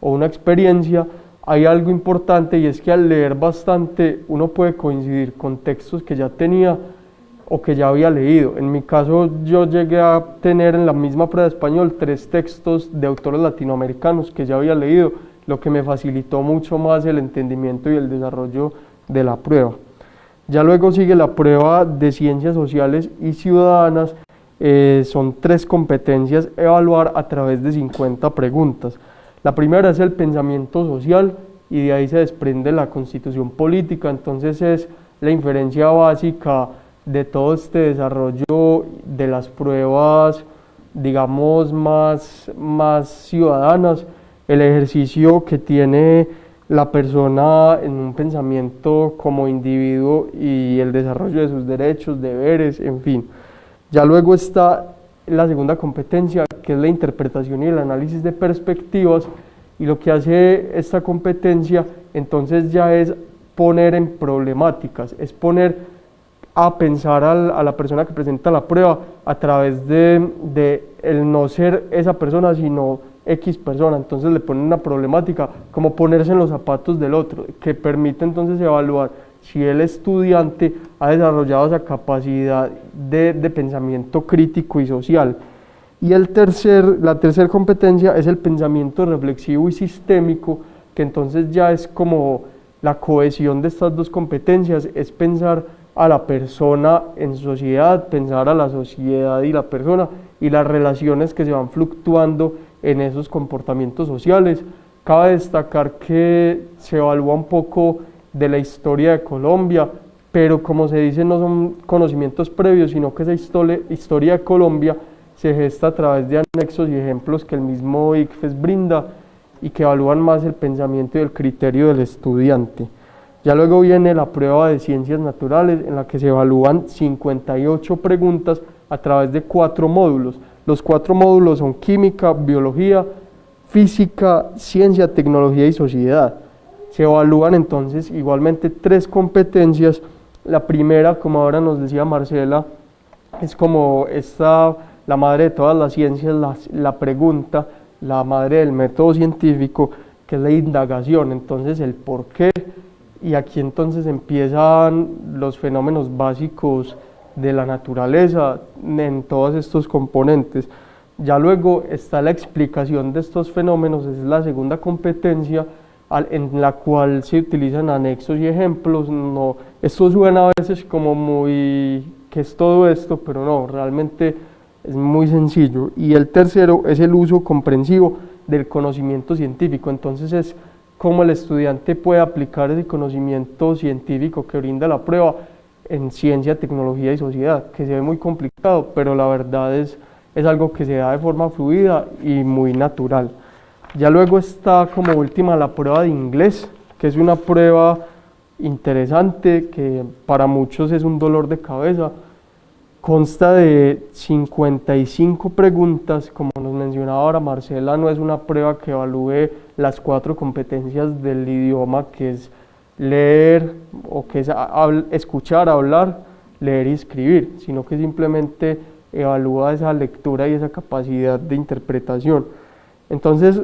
o una experiencia, hay algo importante, y es que al leer bastante uno puede coincidir con textos que ya tenía o que ya había leído. En mi caso, yo llegué a tener en la misma prueba de español 3 textos de autores latinoamericanos que ya había leído, lo que me facilitó mucho más el entendimiento y el desarrollo de la prueba. Ya luego sigue la prueba de ciencias sociales y ciudadanas. Son 3 competencias a evaluar a través de 50 preguntas. La primera es el pensamiento social, y de ahí se desprende la constitución política, entonces es la inferencia básica de todo este desarrollo de las pruebas, digamos, más ciudadanas, el ejercicio que tiene la persona en un pensamiento como individuo y el desarrollo de sus derechos, deberes, en fin. Ya luego está la segunda competencia, que es la interpretación y el análisis de perspectivas, y lo que hace esta competencia entonces ya es poner en problemáticas, es poner a pensar a la persona que presenta la prueba a través de el no ser esa persona, sino X persona. Entonces le ponen una problemática, como ponerse en los zapatos del otro, que permite entonces evaluar si el estudiante ha desarrollado esa capacidad de pensamiento crítico y social. Y la tercera competencia es el pensamiento reflexivo y sistémico, que entonces ya es como la cohesión de estas dos competencias, es pensar a la persona en sociedad, pensar a la sociedad y la persona y las relaciones que se van fluctuando en esos comportamientos sociales. Cabe destacar que se evalúa un poco de la historia de Colombia, pero como se dice, no son conocimientos previos, sino que esa historia de Colombia se gesta a través de anexos y ejemplos que el mismo ICFES brinda y que evalúan más el pensamiento y el criterio del estudiante. Ya luego viene la prueba de ciencias naturales, en la que se evalúan 58 preguntas a través de 4 módulos. Los 4 módulos son química, biología, física, ciencia, tecnología y sociedad. Se evalúan entonces igualmente 3 competencias. La primera, como ahora nos decía Marcela, es como la madre de todas las ciencias, la pregunta, la madre del método científico, que es la indagación, entonces el por qué, y aquí entonces empiezan los fenómenos básicos de la naturaleza en todos estos componentes. Ya luego está la explicación de estos fenómenos, es la segunda competencia, en la cual se utilizan anexos y ejemplos. No, esto suena a veces como muy, ¿qué es todo esto? Pero no, realmente es muy sencillo. Y el tercero es el uso comprensivo del conocimiento científico, entonces es cómo el estudiante puede aplicar ese conocimiento científico que brinda la prueba en ciencia, tecnología y sociedad, que se ve muy complicado, pero la verdad es algo que se da de forma fluida y muy natural. Ya luego está como última la prueba de inglés, que es una prueba interesante, que para muchos es un dolor de cabeza. Consta de 55 preguntas, como nos mencionaba ahora Marcela, no es una prueba que evalúe las 4 competencias del idioma, que es leer, o que es escuchar, hablar, leer y escribir, sino que simplemente evalúa esa lectura y esa capacidad de interpretación. Entonces,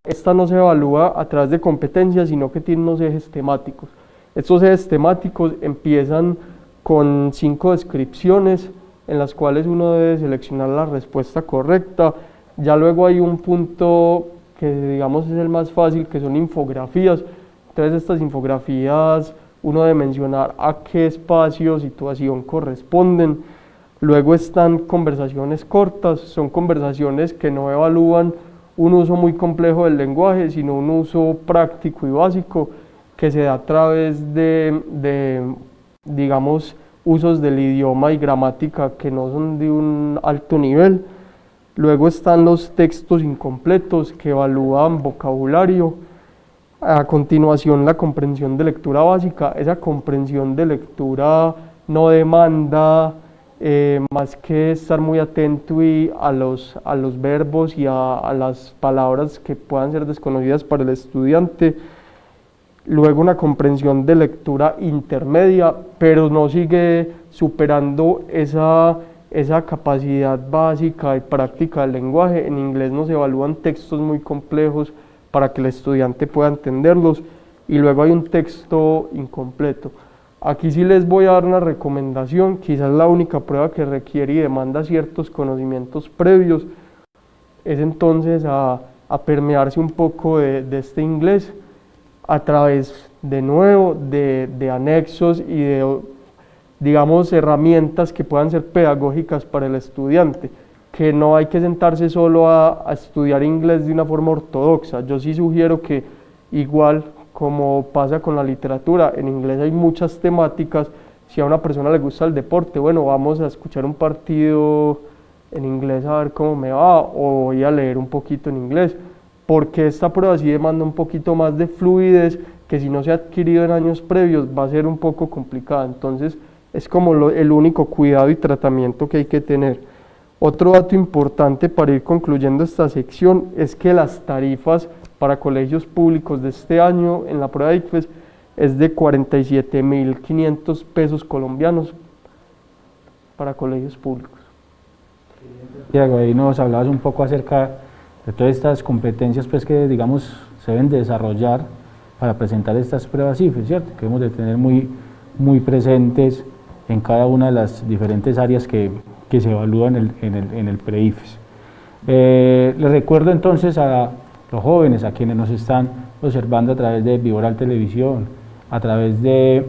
esta no se evalúa a través de competencias, sino que tiene unos ejes temáticos. Estos ejes temáticos empiezan con 5 descripciones en las cuales uno debe seleccionar la respuesta correcta. Ya luego hay un punto que digamos es el más fácil, que son infografías. Entonces estas infografías uno debe mencionar a qué espacio o situación corresponden. Luego están conversaciones cortas, son conversaciones que no evalúan un uso muy complejo del lenguaje, sino un uso práctico y básico que se da a través de digamos, usos del idioma y gramática que no son de un alto nivel. Luego están los textos incompletos, que evalúan vocabulario. A continuación, la comprensión de lectura básica. Esa comprensión de lectura no demanda más que estar muy atento a los verbos y a las palabras que puedan ser desconocidas para el estudiante. Luego una comprensión de lectura intermedia, pero no sigue superando esa capacidad básica y práctica del lenguaje. En inglés no se evalúan textos muy complejos para que el estudiante pueda entenderlos. Y luego hay un texto incompleto. Aquí sí les voy a dar una recomendación, quizás la única prueba que requiere y demanda ciertos conocimientos previos, es entonces a permearse un poco de este inglés, a través de nuevo de anexos y de, digamos, herramientas que puedan ser pedagógicas para el estudiante, que no hay que sentarse solo a estudiar inglés de una forma ortodoxa. Yo sí sugiero que, igual como pasa con la literatura, en inglés hay muchas temáticas. Si a una persona le gusta el deporte, bueno, vamos a escuchar un partido en inglés a ver cómo me va, o voy a leer un poquito en inglés, porque esta prueba sí demanda un poquito más de fluidez, que si no se ha adquirido en años previos va a ser un poco complicada. Entonces es como el único cuidado y tratamiento que hay que tener. Otro dato importante para ir concluyendo esta sección es que las tarifas para colegios públicos de este año en la prueba de ICFES es de 47.500 pesos colombianos para colegios públicos. Santiago, ahí nos hablabas un poco acerca de todas estas competencias pues, que digamos se deben desarrollar para presentar estas pruebas ICFES, ¿cierto? Que hemos de tener muy presentes en cada una de las diferentes áreas que se evalúan en el pre-ICFES. Les recuerdo entonces a los jóvenes, a quienes nos están observando a través de Viboral Televisión, a través de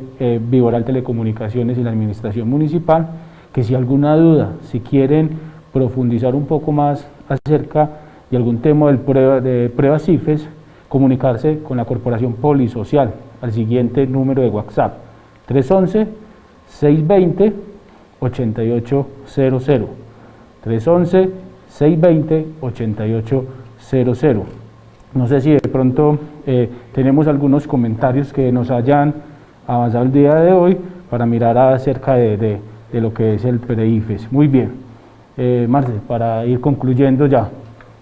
Viboral Telecomunicaciones y la Administración Municipal, que si alguna duda, si quieren profundizar un poco más acerca de algún tema de pruebas ICFES, comunicarse con la Corporación Polisocial al siguiente número de WhatsApp, 311-620-8800, 311-620-8800. No sé si de pronto tenemos algunos comentarios que nos hayan avanzado el día de hoy para mirar acerca de lo que es el pre-ICFES. Muy bien, Marce, para ir concluyendo ya.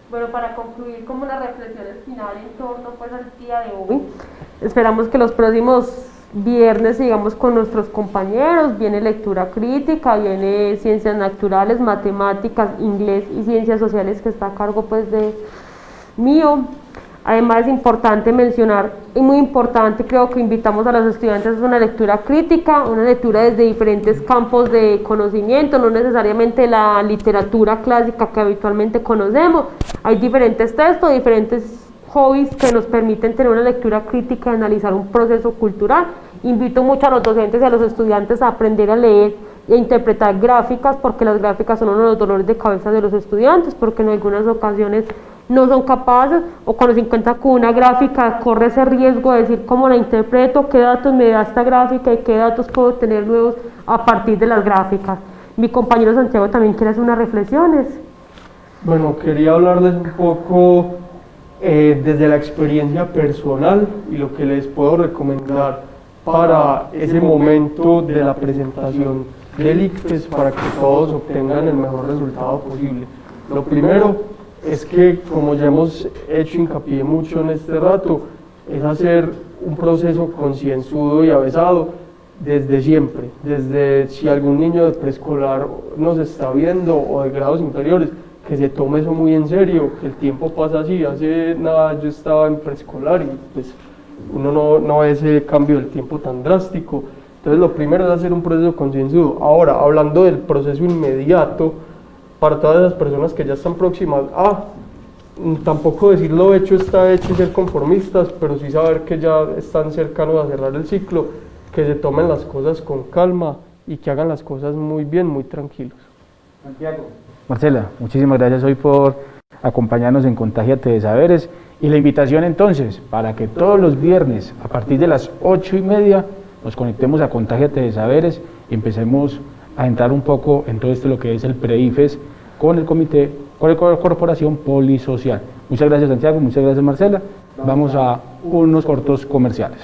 Bueno, para concluir como una reflexión final en torno pues al día de hoy, esperamos que los próximos viernes sigamos con nuestros compañeros. Viene lectura crítica, viene ciencias naturales, matemáticas, inglés y ciencias sociales, que está a cargo pues de mío. Además es importante mencionar, y muy importante, creo que invitamos a los estudiantes a una lectura crítica, una lectura desde diferentes campos de conocimiento, no necesariamente la literatura clásica que habitualmente conocemos. Hay diferentes textos, diferentes hobbies que nos permiten tener una lectura crítica y analizar un proceso cultural. Invito mucho a los docentes y a los estudiantes a aprender a leer y a interpretar gráficas, porque las gráficas son uno de los dolores de cabeza de los estudiantes, porque en algunas ocasiones no son capaces, o cuando se encuentra con una gráfica corre ese riesgo de decir cómo la interpreto, qué datos me da esta gráfica y qué datos puedo tener nuevos a partir de las gráficas. Mi compañero Santiago también quiere hacer unas reflexiones. Bueno, quería hablarles un poco desde la experiencia personal y lo que les puedo recomendar para ese momento de la presentación del ICFES para que todos obtengan el mejor resultado posible. Lo primero es que, como ya hemos hecho hincapié mucho en este rato, es hacer un proceso concienzudo y avezado desde siempre, desde si algún niño de preescolar nos está viendo o de grados inferiores, que se tome eso muy en serio, que el tiempo pasa así. Hace nada yo estaba en preescolar y pues uno no ve ese cambio del tiempo tan drástico. Entonces lo primero es hacer un proceso concienzudo. Ahora, hablando del proceso inmediato, para todas esas personas que ya están próximas tampoco decir lo hecho está hecho y ser conformistas, pero sí saber que ya están cercanos a cerrar el ciclo, que se tomen las cosas con calma y que hagan las cosas muy bien, muy tranquilos. Santiago. Marcela, muchísimas gracias hoy por acompañarnos en Contágiate de Saberes, y la invitación entonces para que todos los viernes a partir de las 8:30 nos conectemos a Contágiate de Saberes y empecemos a entrar un poco en todo esto lo que es el pre-ICFES con el comité, con la Corporación Polisocial. Muchas gracias Santiago, muchas gracias Marcela. Vamos a unos cortos comerciales.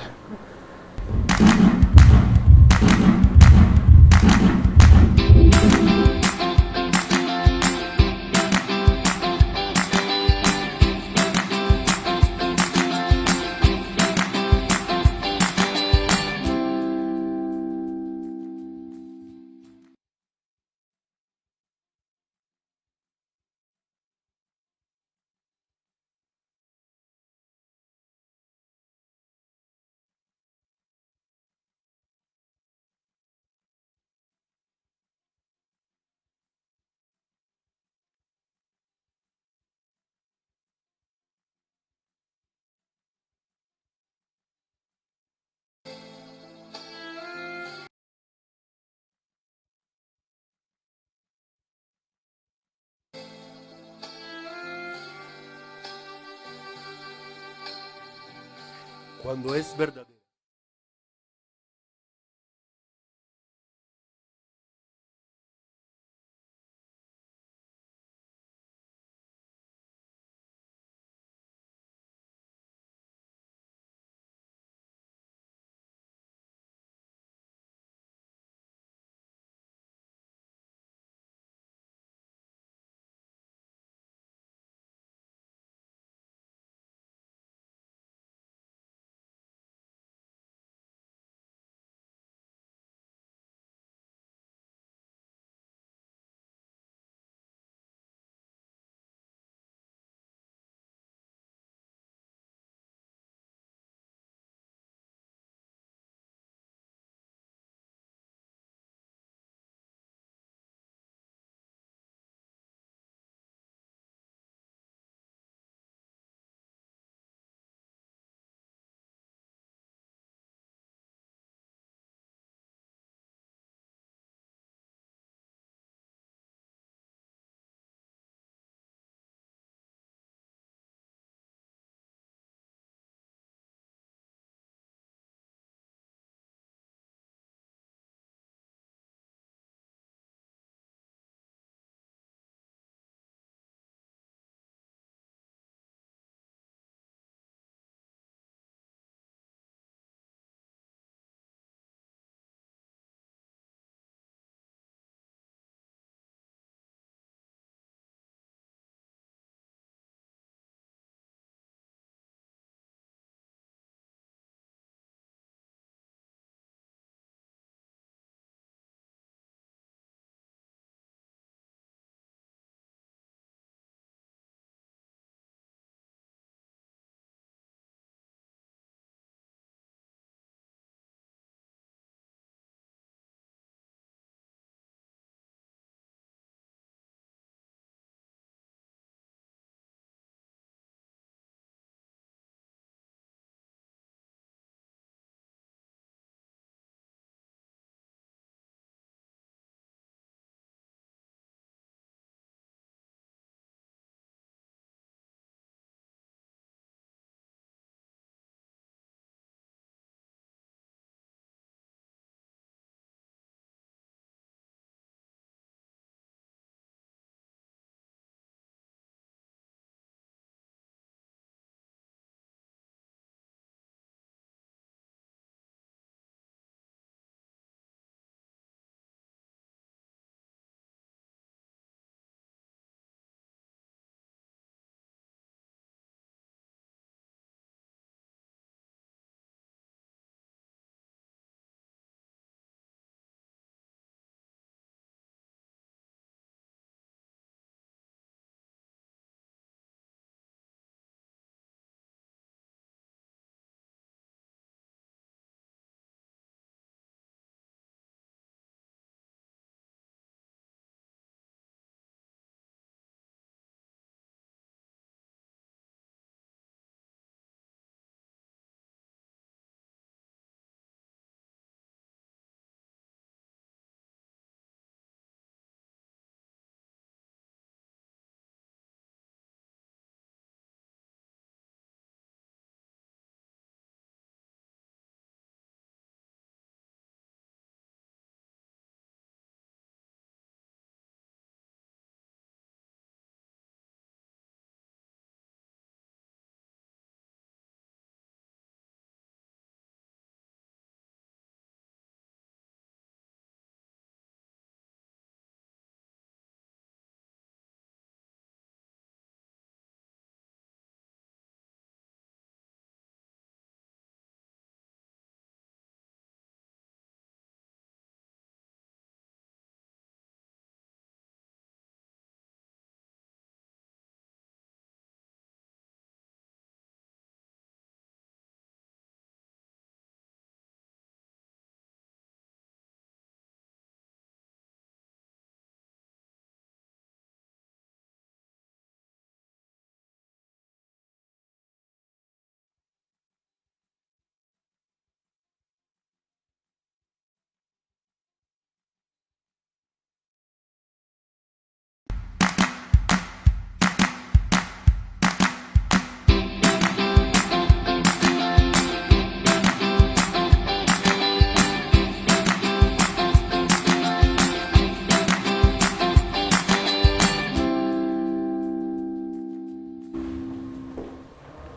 Cuando es verdadero.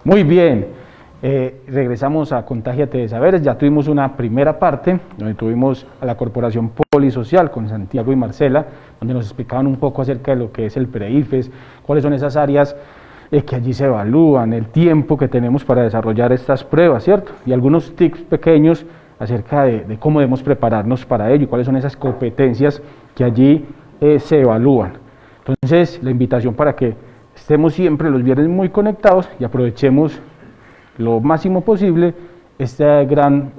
Muy bien, regresamos a Contágiate de Saberes. Ya tuvimos una primera parte donde tuvimos a la Corporación Polisocial con Santiago y Marcela, donde nos explicaban un poco acerca de lo que es el PREIFES, cuáles son esas áreas que allí se evalúan, el tiempo que tenemos para desarrollar estas pruebas, ¿cierto? Y algunos tips pequeños acerca de cómo debemos prepararnos para ello y cuáles son esas competencias que allí se evalúan. Entonces, la invitación para que estemos siempre los viernes muy conectados y aprovechemos lo máximo posible este gran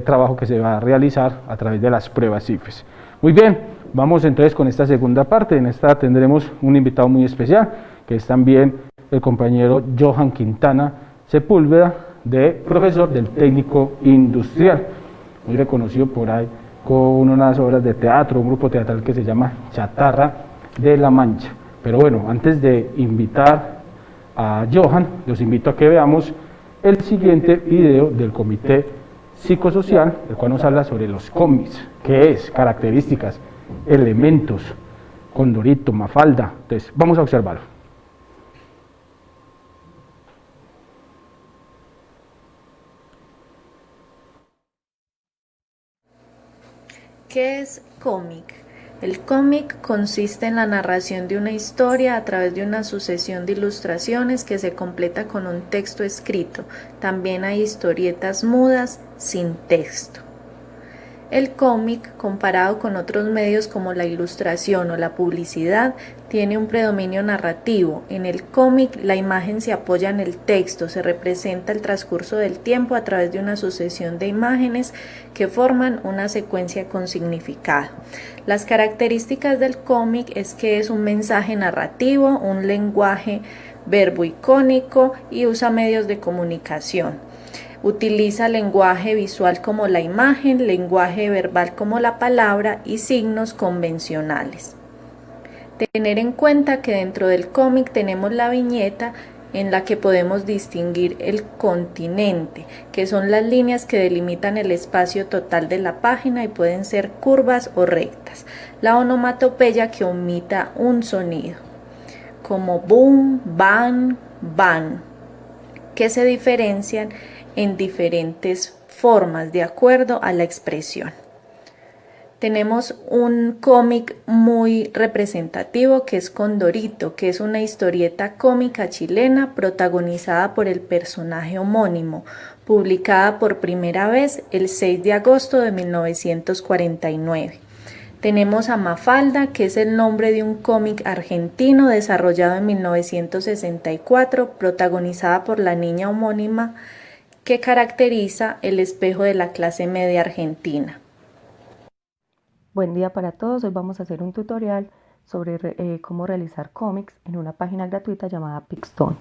trabajo que se va a realizar a través de las pruebas IFES. Muy bien, vamos entonces con esta segunda parte. En esta tendremos un invitado muy especial, que es también el compañero Johan Quintana Sepúlveda, profesor del Técnico Industrial, muy reconocido por ahí con unas obras de teatro, un grupo teatral que se llama Chatarra de la Mancha. Pero bueno, antes de invitar a Johan, los invito a que veamos el siguiente video del Comité Psicosocial, el cual nos habla sobre los cómics, qué es, características, elementos, Condorito, Mafalda. Entonces, vamos a observarlo. ¿Qué es cómic? El cómic consiste en la narración de una historia a través de una sucesión de ilustraciones que se completa con un texto escrito. También hay historietas mudas sin texto. El cómic, comparado con otros medios como la ilustración o la publicidad, tiene un predominio narrativo. En el cómic, la imagen se apoya en el texto, se representa el transcurso del tiempo a través de una sucesión de imágenes que forman una secuencia con significado. Las características del cómic es que es un mensaje narrativo, un lenguaje verbo-icónico y usa medios de comunicación. Utiliza lenguaje visual como la imagen, lenguaje verbal como la palabra y signos convencionales. Tener en cuenta que dentro del cómic tenemos la viñeta en la que podemos distinguir el continente, que son las líneas que delimitan el espacio total de la página y pueden ser curvas o rectas. La onomatopeya que omita un sonido, como boom, bang, bang, que se diferencian en diferentes formas de acuerdo a la expresión. Tenemos un cómic muy representativo que es Condorito, que es una historieta cómica chilena protagonizada por el personaje homónimo, publicada por primera vez el 6 de agosto de 1949. Tenemos a Mafalda, que es el nombre de un cómic argentino desarrollado en 1964, protagonizada por la niña homónima, que caracteriza el espejo de la clase media argentina. Buen día para todos, hoy vamos a hacer un tutorial sobre cómo realizar cómics en una página gratuita llamada Pixton.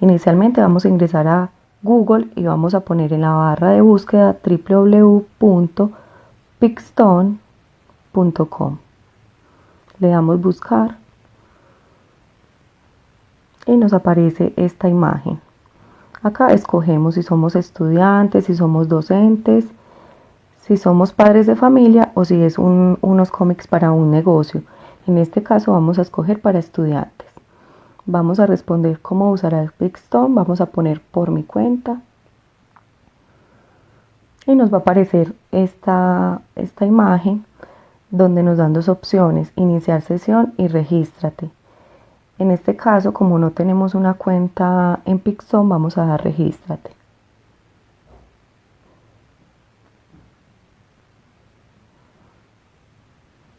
Inicialmente vamos a ingresar a Google y vamos a poner en la barra de búsqueda www.pixton.com. Le damos buscar y nos aparece esta imagen. Acá escogemos si somos estudiantes, si somos docentes, si somos padres de familia o si es unos cómics para un negocio. En este caso vamos a escoger para estudiantes. Vamos a responder cómo usar el Pixton, vamos a poner por mi cuenta. Y nos va a aparecer esta imagen donde nos dan dos opciones, iniciar sesión y regístrate. En este caso, como no tenemos una cuenta en Pixton, vamos a dar regístrate.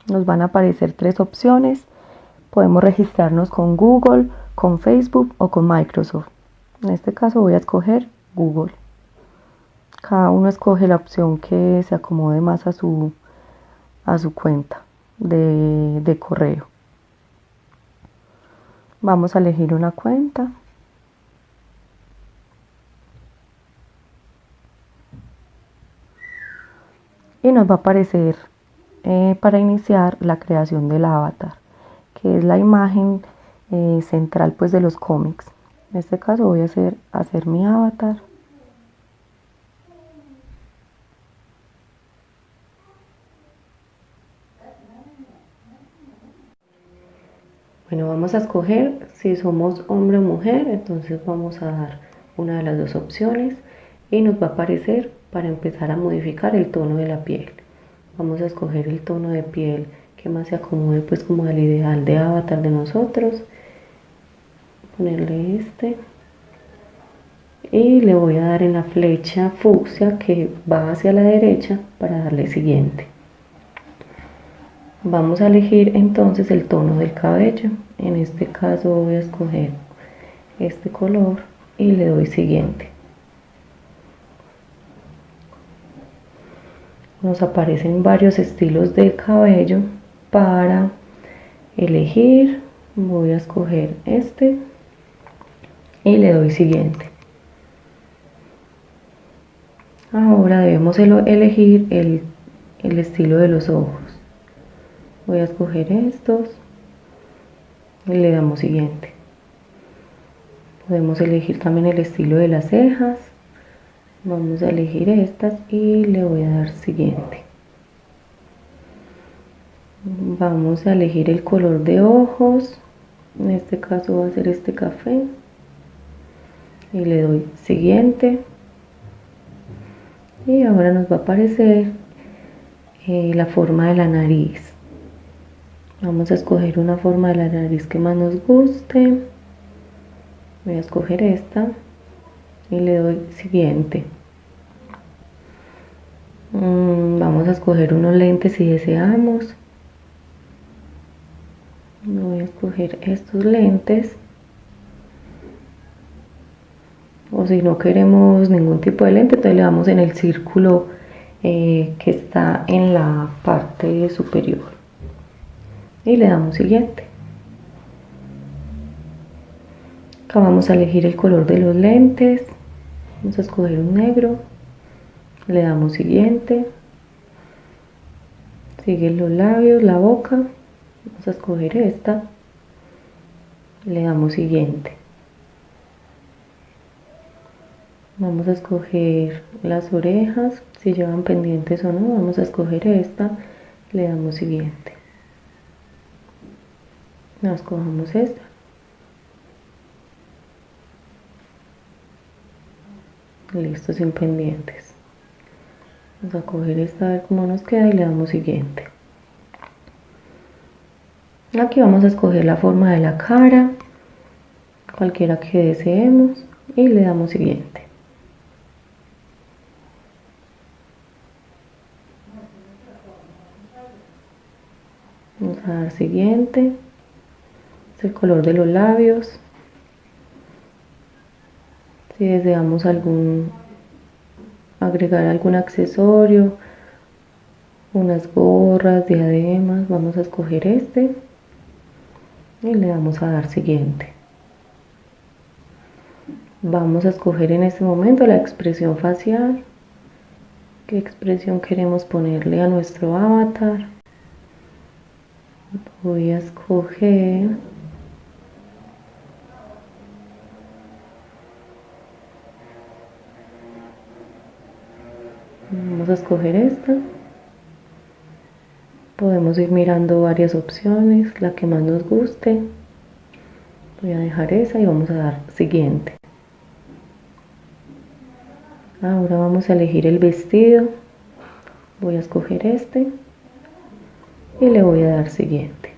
Nos van a aparecer tres opciones. Podemos registrarnos con Google, con Facebook o con Microsoft. En este caso voy a escoger Google. Cada uno escoge la opción que se acomode más a su cuenta de correo. Vamos a elegir una cuenta. Y nos va a aparecer para iniciar la creación del avatar, que es la imagen central pues de los cómics. En este caso voy a hacer mi avatar. Bueno, vamos a escoger si somos hombre o mujer, entonces vamos a dar una de las dos opciones y nos va a aparecer para empezar a modificar el tono de la piel. Vamos a escoger el tono de piel que más se acomode pues como al ideal de avatar de nosotros. Ponerle este y le voy a dar en la flecha fucsia que va hacia la derecha para darle siguiente. Vamos a elegir entonces el tono del cabello. En este caso voy a escoger este color y le doy siguiente. Nos aparecen varios estilos de cabello para elegir. Voy a escoger este y le doy siguiente. Ahora debemos elegir el estilo de los ojos. Voy a escoger estos y le damos siguiente. Podemos elegir también el estilo de las cejas. Vamos a elegir estas y le voy a dar siguiente. Vamos a elegir el color de ojos. En este caso va a ser este café. Y le doy siguiente. Y ahora nos va a aparecer la forma de la nariz. Vamos a escoger una forma de la nariz que más nos guste. Voy a escoger esta y le doy siguiente. Vamos a escoger unos lentes si deseamos. Voy a escoger estos lentes. O si no queremos ningún tipo de lente, entonces le damos en el círculo que está en la parte superior y le damos siguiente. Acá vamos a elegir el color de los lentes. Vamos a escoger un negro, le damos siguiente. Siguen los labios, la boca. Vamos a escoger esta, le damos siguiente. Vamos a escoger las orejas, si llevan pendientes o no. Vamos a escoger esta, le damos siguiente. Nos escogemos esta. Listo, sin pendientes. Vamos a coger esta a ver cómo nos queda y le damos siguiente. Aquí vamos a escoger la forma de la cara, cualquiera que deseemos, y le damos siguiente. Vamos a dar siguiente. Es el color de los labios. Si deseamos agregar algún accesorio, unas gorras, diademas, vamos a escoger este y le damos a dar siguiente. Vamos a escoger en este momento la expresión facial. ¿Qué expresión queremos ponerle a nuestro avatar? Voy a escoger vamos a escoger esta. Podemos ir mirando varias opciones, la que más nos guste. Voy a dejar esa y vamos a dar siguiente. Ahora vamos a elegir el vestido. Voy a escoger este y le voy a dar siguiente.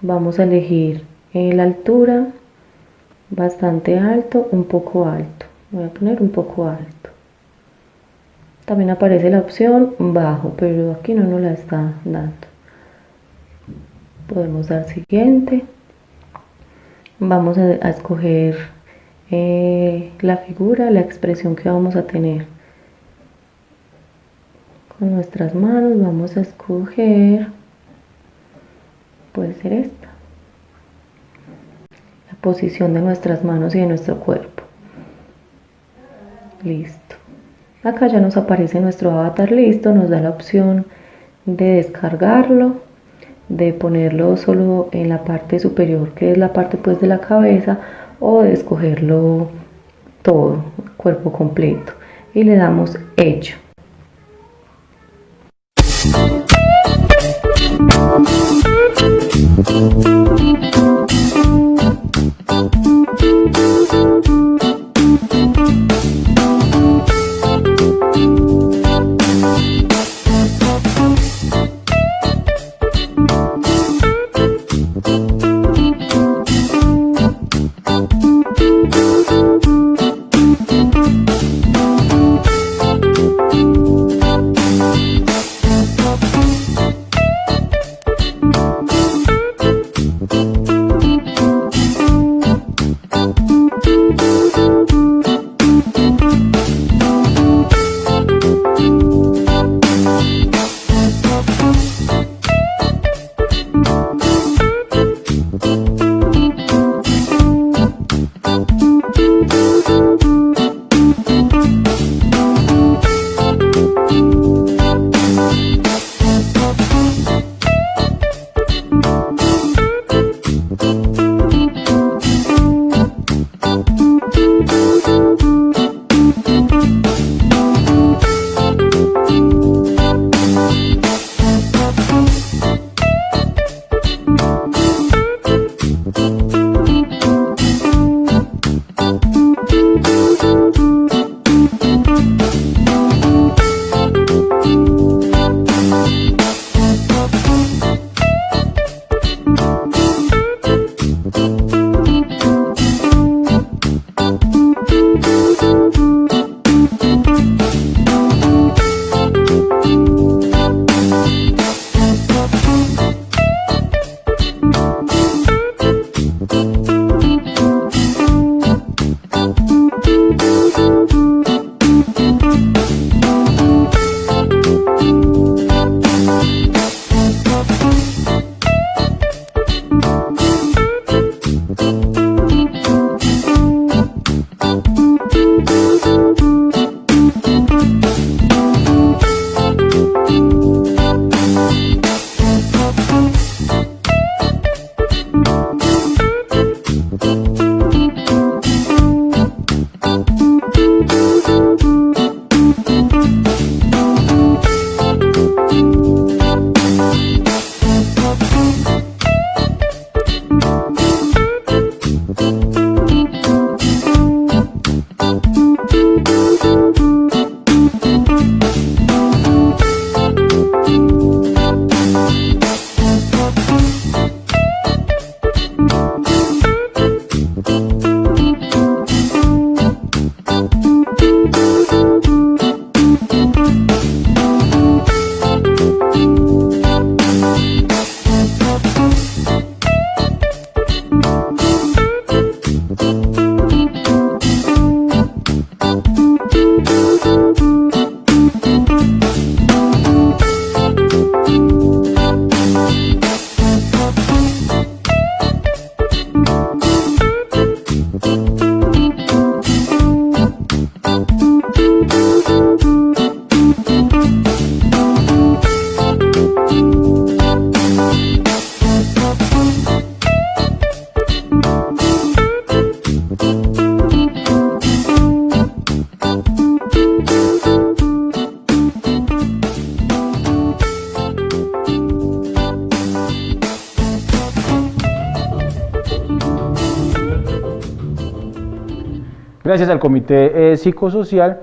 Vamos a elegir la altura, bastante alto, un poco alto. Voy a poner un poco alto. También aparece la opción bajo, pero aquí no nos la está dando. Podemos dar siguiente. Vamos a escoger la figura, la expresión que vamos a tener. Con nuestras manos vamos a escoger, puede ser esta, la posición de nuestras manos y de nuestro cuerpo. Listo. Acá ya nos aparece nuestro avatar listo, nos da la opción de descargarlo, de ponerlo solo en la parte superior, que es la parte pues de la cabeza, o de escogerlo todo, cuerpo completo, y le damos hecho. Gracias al Comité Psicosocial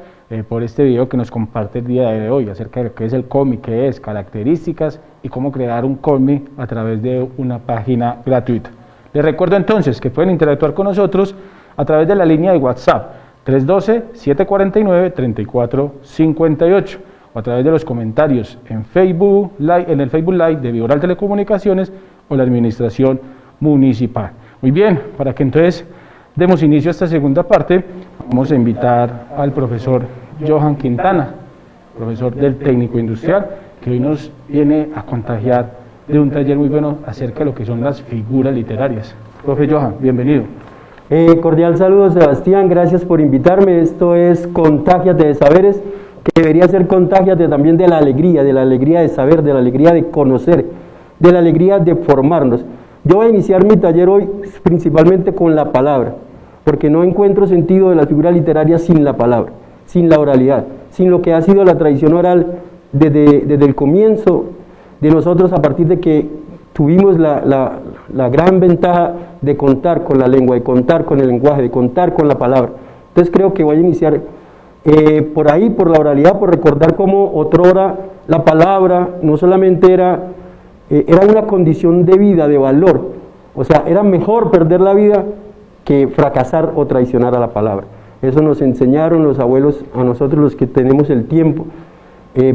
por este video que nos comparte el día de hoy acerca de qué es el cómic, qué es, características y cómo crear un cómic a través de una página gratuita. Les recuerdo entonces que pueden interactuar con nosotros a través de la línea de WhatsApp 312-749-3458 o a través de los comentarios en Facebook Live, en el Facebook Live de Viboral Telecomunicaciones o la Administración Municipal. Muy bien, para que entonces demos inicio a esta segunda parte, vamos a invitar al profesor Johan Quintana, profesor del Técnico Industrial, que hoy nos viene a contagiar de un taller muy bueno acerca de lo que son las figuras literarias. Profe Johan, bienvenido. Cordial saludo, Sebastián, gracias por invitarme. Esto es Contágiate de Saberes, que debería ser Contágiate también de la alegría de saber, de la alegría de conocer, de la alegría de formarnos. Yo voy a iniciar mi taller hoy principalmente con la palabra, porque no encuentro sentido de la figura literaria sin la palabra, sin la oralidad, sin lo que ha sido la tradición oral desde el comienzo de nosotros, a partir de que tuvimos la gran ventaja de contar con la lengua, de contar con el lenguaje, de contar con la palabra. Entonces creo que voy a iniciar por ahí, por la oralidad, por recordar cómo otrora la palabra no solamente era una condición de vida, de valor, o sea, era mejor perder la vida que fracasar o traicionar a la palabra. Eso nos enseñaron los abuelos, a nosotros los que tenemos el tiempo,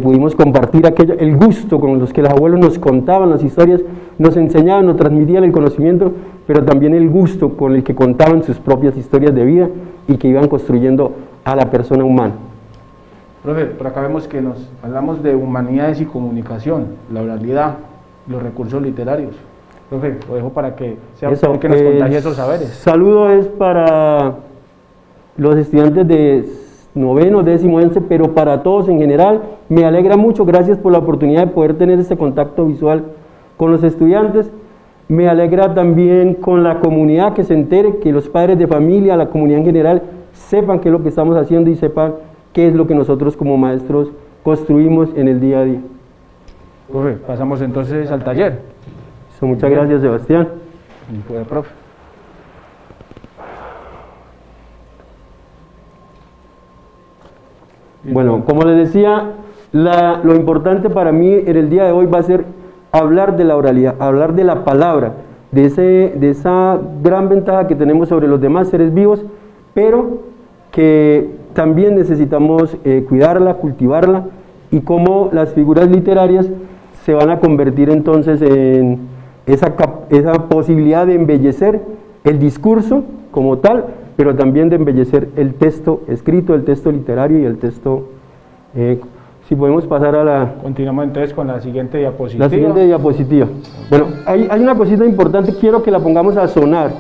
pudimos compartir el gusto con los que los abuelos nos contaban las historias, nos enseñaban, nos transmitían el conocimiento, pero también el gusto con el que contaban sus propias historias de vida y que iban construyendo a la persona humana. Profe, por acá vemos que nos hablamos de humanidades y comunicación, la oralidad, los recursos literarios. Profe, lo dejo para que sea usted que nos contagie esos saberes. Saludo es para los estudiantes de noveno, décimo, 11, pero para todos en general. Me alegra mucho, gracias por la oportunidad de poder tener este contacto visual con los estudiantes. Me alegra también con la comunidad, que se entere, que los padres de familia, la comunidad en general, sepan qué es lo que estamos haciendo y sepan qué es lo que nosotros como maestros construimos en el día a día. Profe, pasamos entonces al taller. Muchas gracias, Sebastián. Profe. Bueno, como les decía, lo importante para mí en el día de hoy va a ser hablar de la oralidad, hablar de la palabra, de esa gran ventaja que tenemos sobre los demás seres vivos, pero que también necesitamos cuidarla, cultivarla, y cómo las figuras literarias se van a convertir entonces en esa posibilidad de embellecer el discurso como tal, pero también de embellecer el texto escrito, el texto literario y el texto. Si podemos pasar a la... Continuamos entonces con la siguiente diapositiva. La siguiente diapositiva. Bueno, hay una cosita importante, quiero que la pongamos a sonar.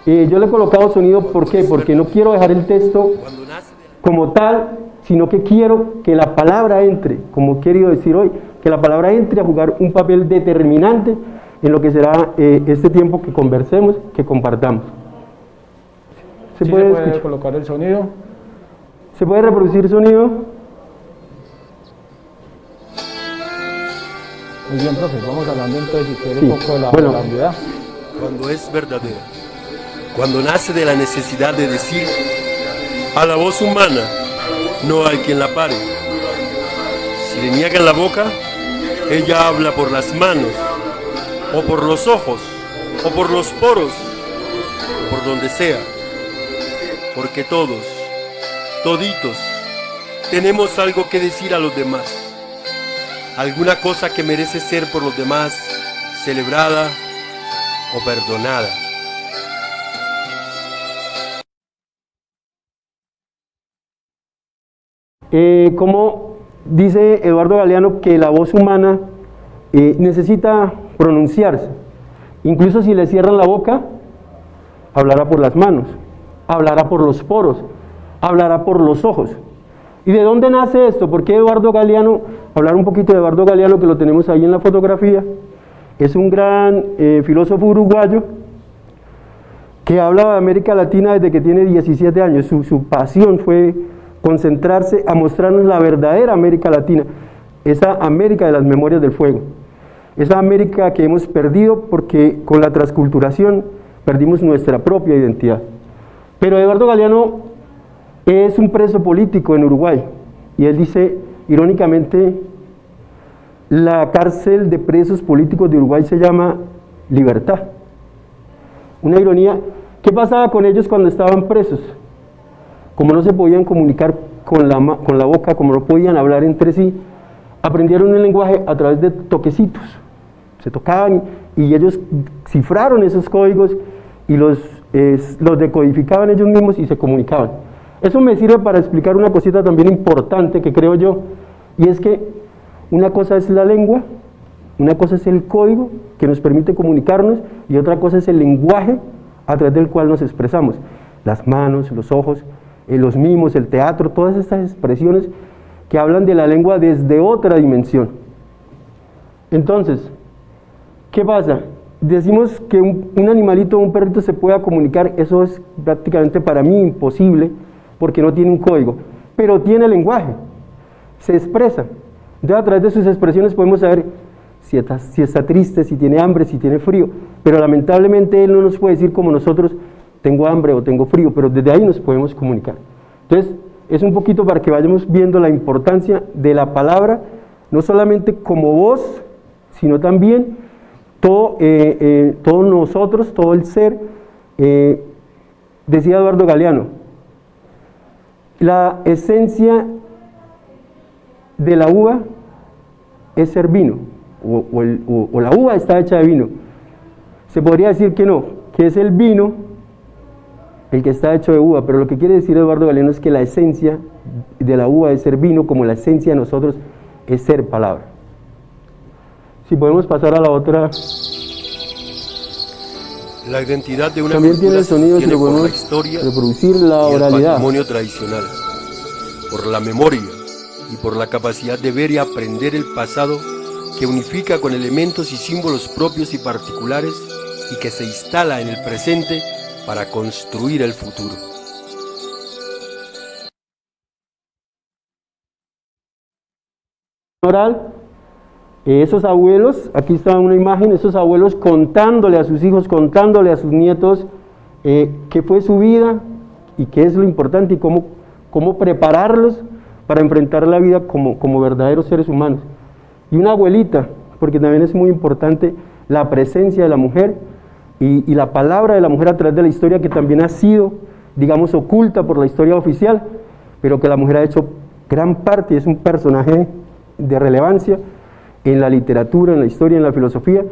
Yo le he colocado sonido, ¿por qué? Porque no quiero dejar el texto como tal, sino que quiero que la palabra entre, como he querido decir hoy, que la palabra entre a jugar un papel determinante en lo que será este tiempo que conversemos, que compartamos. ¿Se puede colocar el sonido? ¿Se puede reproducir sonido? Muy bien, profe, vamos hablando entonces, si quiere, un poco de la oralidad. Cuando es verdadera, cuando nace de la necesidad de decir a la voz humana, no hay quien la pare. Si le niegan la boca, ella habla por las manos, o por los ojos, o por los poros, o por donde sea. Porque todos, toditos, tenemos algo que decir a los demás. Alguna cosa que merece ser por los demás celebrada o perdonada. Como dice Eduardo Galeano, que la voz humana necesita pronunciarse. Incluso si le cierran la boca, hablará por las manos, hablará por los poros, hablará por los ojos. ¿Y de dónde nace esto? ¿Por qué Eduardo Galeano? Hablar un poquito de Eduardo Galeano, que lo tenemos ahí en la fotografía. Es un gran filósofo uruguayo que habla de América Latina desde que tiene 17 años. Su pasión fue concentrarse a mostrarnos la verdadera América Latina, esa América de las memorias del fuego, esa América que hemos perdido porque con la transculturación perdimos nuestra propia identidad. Pero Eduardo Galeano es un preso político en Uruguay. Y él dice, irónicamente, la cárcel de presos políticos de Uruguay se llama Libertad. Una ironía. ¿Qué pasaba con ellos cuando estaban presos? Como no se podían comunicar con la boca, como no podían hablar entre sí, aprendieron el lenguaje a través de toquecitos. Se tocaban y ellos cifraron esos códigos y los decodificaban ellos mismos y se comunicaban. Eso me sirve para explicar una cosita también importante que creo yo, y es que una cosa es la lengua, una cosa es el código que nos permite comunicarnos y otra cosa es el lenguaje a través del cual nos expresamos. Las manos, los ojos, los mimos, el teatro, todas estas expresiones que hablan de la lengua desde otra dimensión. Entonces, ¿qué pasa? Decimos que un animalito, un perrito se pueda comunicar, eso es prácticamente para mí imposible, porque no tiene un código, pero tiene lenguaje, se expresa. Entonces a través de sus expresiones podemos saber si está triste, si tiene hambre, si tiene frío, pero lamentablemente él no nos puede decir como nosotros, tengo hambre o tengo frío, pero desde ahí nos podemos comunicar. Entonces es un poquito para que vayamos viendo la importancia de la palabra, no solamente como voz, sino también todos nosotros, todo el ser. Decía Eduardo Galeano, la esencia de la uva es ser vino, o la uva está hecha de vino. Se podría decir que no, que es el vino el que está hecho de uva, pero lo que quiere decir Eduardo Galeano es que la esencia de la uva es ser vino, como la esencia de nosotros es ser palabra. Si podemos pasar a la otra. La identidad de una también cultura tiene sonidos se que sostiene por la podemos historia reproducir la y el oralidad. patrimonio tradicional, por la memoria y por la capacidad de ver y aprender el pasado que unifica con elementos y símbolos propios y particulares y que se instala en el presente para construir el futuro. Oral, esos abuelos, aquí está una imagen, esos abuelos contándole a sus hijos, contándole a sus nietos qué fue su vida y qué es lo importante y cómo prepararlos para enfrentar la vida como verdaderos seres humanos. Y una abuelita, porque también es muy importante la presencia de la mujer y la palabra de la mujer a través de la historia, que también ha sido, digamos, oculta por la historia oficial, pero que la mujer ha hecho gran parte y es un personaje de relevancia en la literatura, en la historia, en la filosofía,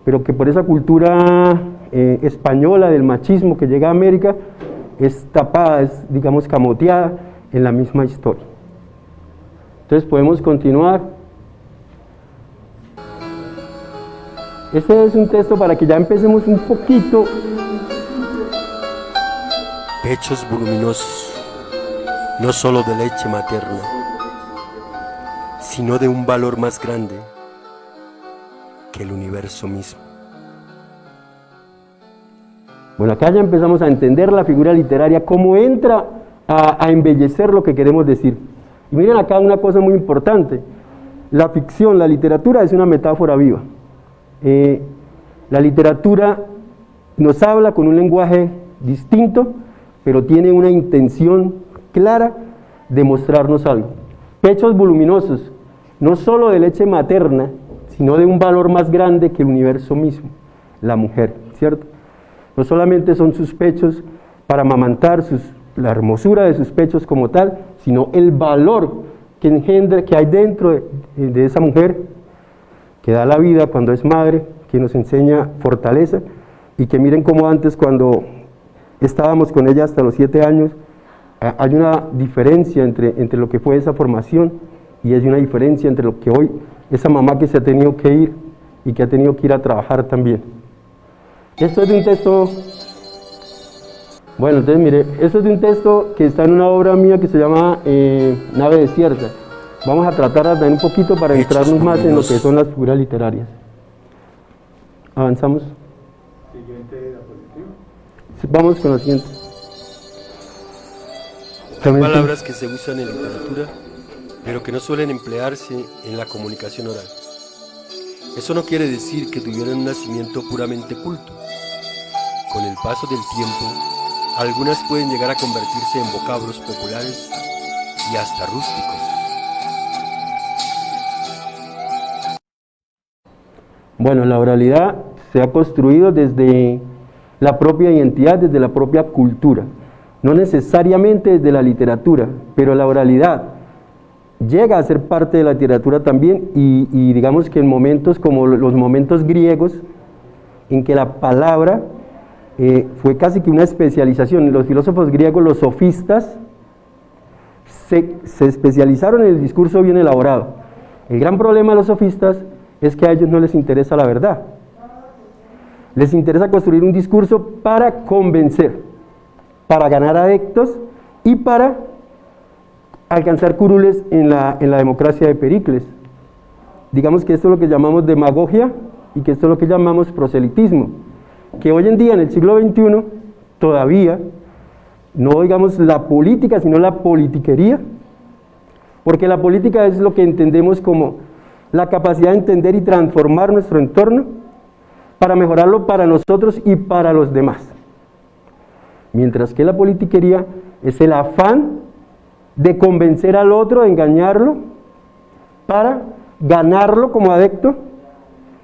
pero que por esa cultura española del machismo que llega a América es tapada, es, digamos, camoteada en la misma historia. Entonces podemos continuar. Este es un texto para que ya empecemos un poquito. Pechos voluminosos, no solo de leche materna, sino de un valor más grande que el universo mismo. Bueno, acá ya empezamos a entender la figura literaria, cómo entra a embellecer lo que queremos decir. Y miren acá una cosa muy importante, la ficción, la literatura es una metáfora viva. La literatura nos habla con un lenguaje distinto, pero tiene una intención clara de mostrarnos algo. Pechos voluminosos, no solo de leche materna, sino de un valor más grande que el universo mismo, la mujer, ¿cierto? No solamente son sus pechos para amamantar, la hermosura de sus pechos como tal, sino el valor que engendra, que hay dentro de esa mujer, que da la vida cuando es madre, que nos enseña fortaleza, y que miren cómo antes, cuando estábamos con ella hasta los 7 años, hay una diferencia entre lo que fue esa formación, y hay una diferencia entre lo que hoy, esa mamá que se ha tenido que ir, y que ha tenido que ir a trabajar también. Esto es de un texto, bueno, entonces mire, esto es de un texto que está en una obra mía que se llama Nave Desierta. Vamos a tratar de hablar un poquito para entrarnos más en lo que son las figuras literarias. Avanzamos. Siguiente diapositiva. Vamos con la siguiente. Hay palabras que se usan en literatura, pero que no suelen emplearse en la comunicación oral. Eso no quiere decir que tuvieran un nacimiento puramente culto. Con el paso del tiempo, Algunas pueden llegar a convertirse en vocablos populares y hasta rústicos. Bueno, la oralidad se ha construido desde la propia identidad, desde la propia cultura, no necesariamente desde la literatura, pero la oralidad llega a ser parte de la literatura también y digamos que en momentos como los momentos griegos, en que la palabra fue casi que una especialización. Los filósofos griegos, los sofistas, se especializaron en el discurso bien elaborado. El gran problema de los sofistas es que a ellos no les interesa la verdad. Les interesa construir un discurso para convencer, para ganar adeptos y para alcanzar curules en la democracia de Pericles. Digamos que esto es lo que llamamos demagogia y que esto es lo que llamamos proselitismo, que hoy en día en el siglo XXI todavía, no digamos la política, sino la politiquería, porque la política es lo que entendemos como la capacidad de entender y transformar nuestro entorno para mejorarlo para nosotros y para los demás. Mientras que la politiquería es el afán de convencer al otro, de engañarlo, para ganarlo como adepto,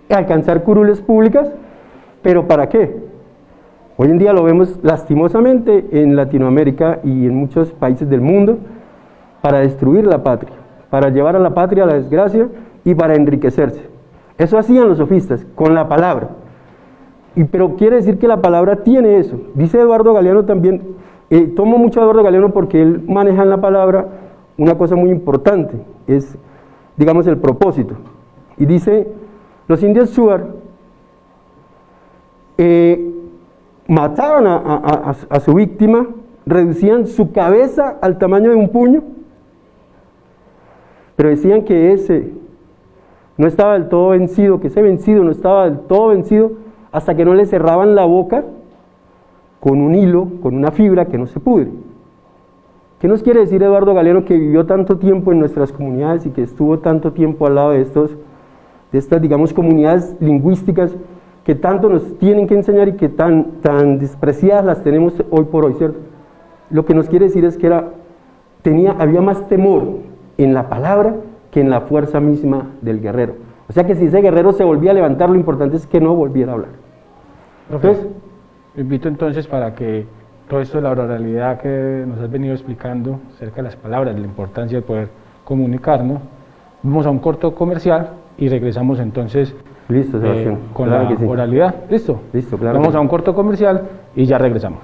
alcanzar curules públicas, pero ¿para qué? Hoy en día lo vemos lastimosamente en Latinoamérica y en muchos países del mundo, para destruir la patria, para llevar a la patria a la desgracia y para enriquecerse. Eso hacían los sofistas, con la palabra. Pero quiere decir que la palabra tiene eso. Dice Eduardo Galeano también, tomo mucho a Eduardo Galeano porque él maneja en la palabra una cosa muy importante, es, digamos, el propósito. Y dice, los indios Shuar mataban a su víctima, reducían su cabeza al tamaño de un puño, pero decían que ese no estaba del todo vencido, que ese vencido no estaba del todo vencido hasta que no le cerraban la boca con un hilo, con una fibra que no se pudre. ¿Qué nos quiere decir Eduardo Galeano, que vivió tanto tiempo en nuestras comunidades y que estuvo tanto tiempo al lado de estas, digamos, comunidades lingüísticas que tanto nos tienen que enseñar y que tan despreciadas las tenemos hoy por hoy, ¿cierto? Lo que nos quiere decir es que había más temor en la palabra que en la fuerza misma del guerrero. O sea que si ese guerrero se volvía a levantar, lo importante es que no volviera a hablar. Entonces, invito entonces para que todo esto de la oralidad que nos has venido explicando acerca de las palabras, de la importancia de poder comunicarnos, vamos a un corto comercial y regresamos entonces. Listo, Sebastián. Con claro la oralidad. ¿Listo? Listo, claro. Vamos a un corto comercial y ya regresamos.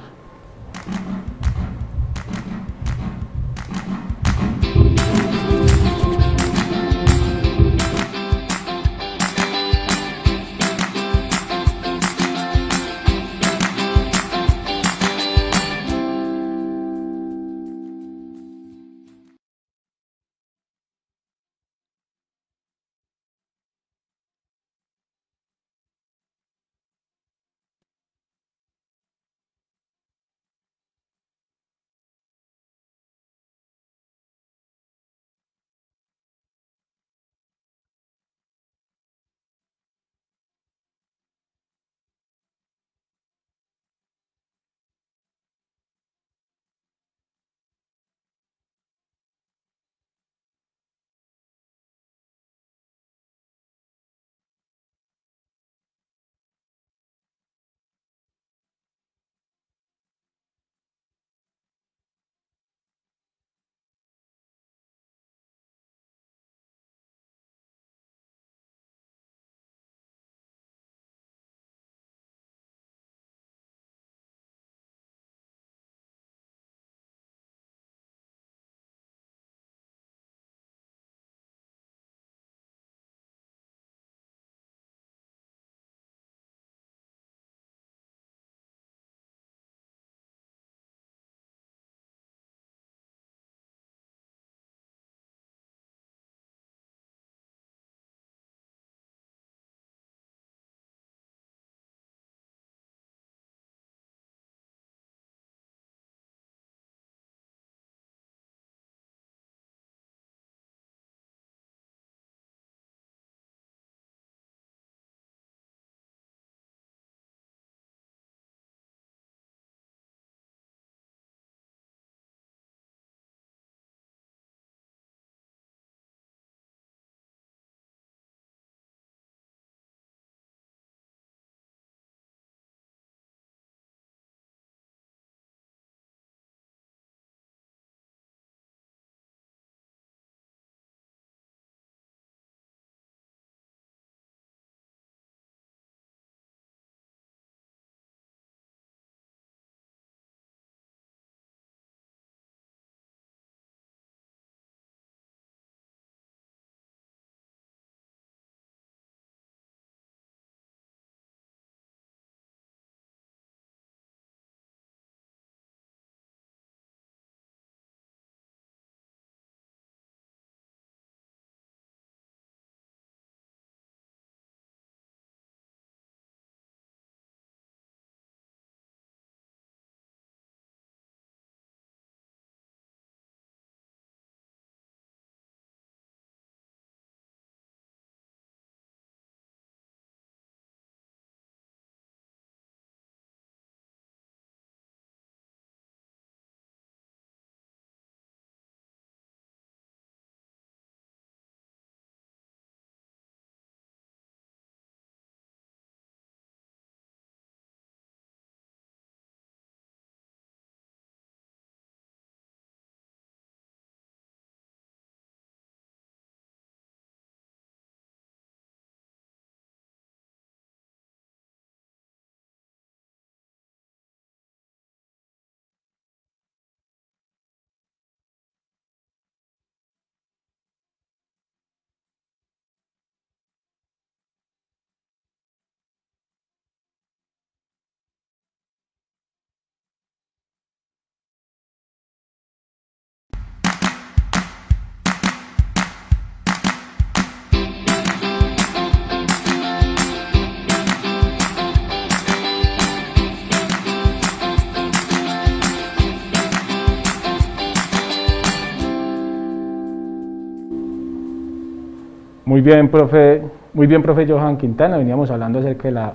Muy bien, profe Johan Quintana, veníamos hablando acerca de la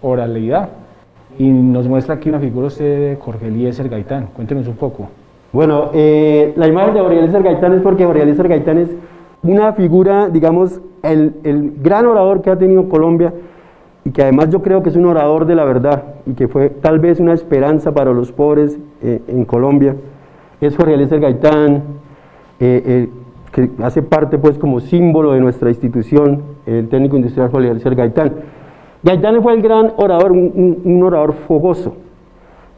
oralidad y nos muestra aquí una figura usted de Jorge Eliezer Gaitán. Cuéntenos un poco. Bueno, la imagen de Jorge Eliezer Gaitán es porque Jorge Eliezer Gaitán es una figura, digamos, el gran orador que ha tenido Colombia y que además yo creo que es un orador de la verdad y que fue tal vez una esperanza para los pobres en Colombia. Es Jorge Eliezer Gaitán, que hace parte pues como símbolo de nuestra institución, el técnico industrial Jorge Eliezer Gaitán. Gaitán fue el gran orador, un orador fogoso,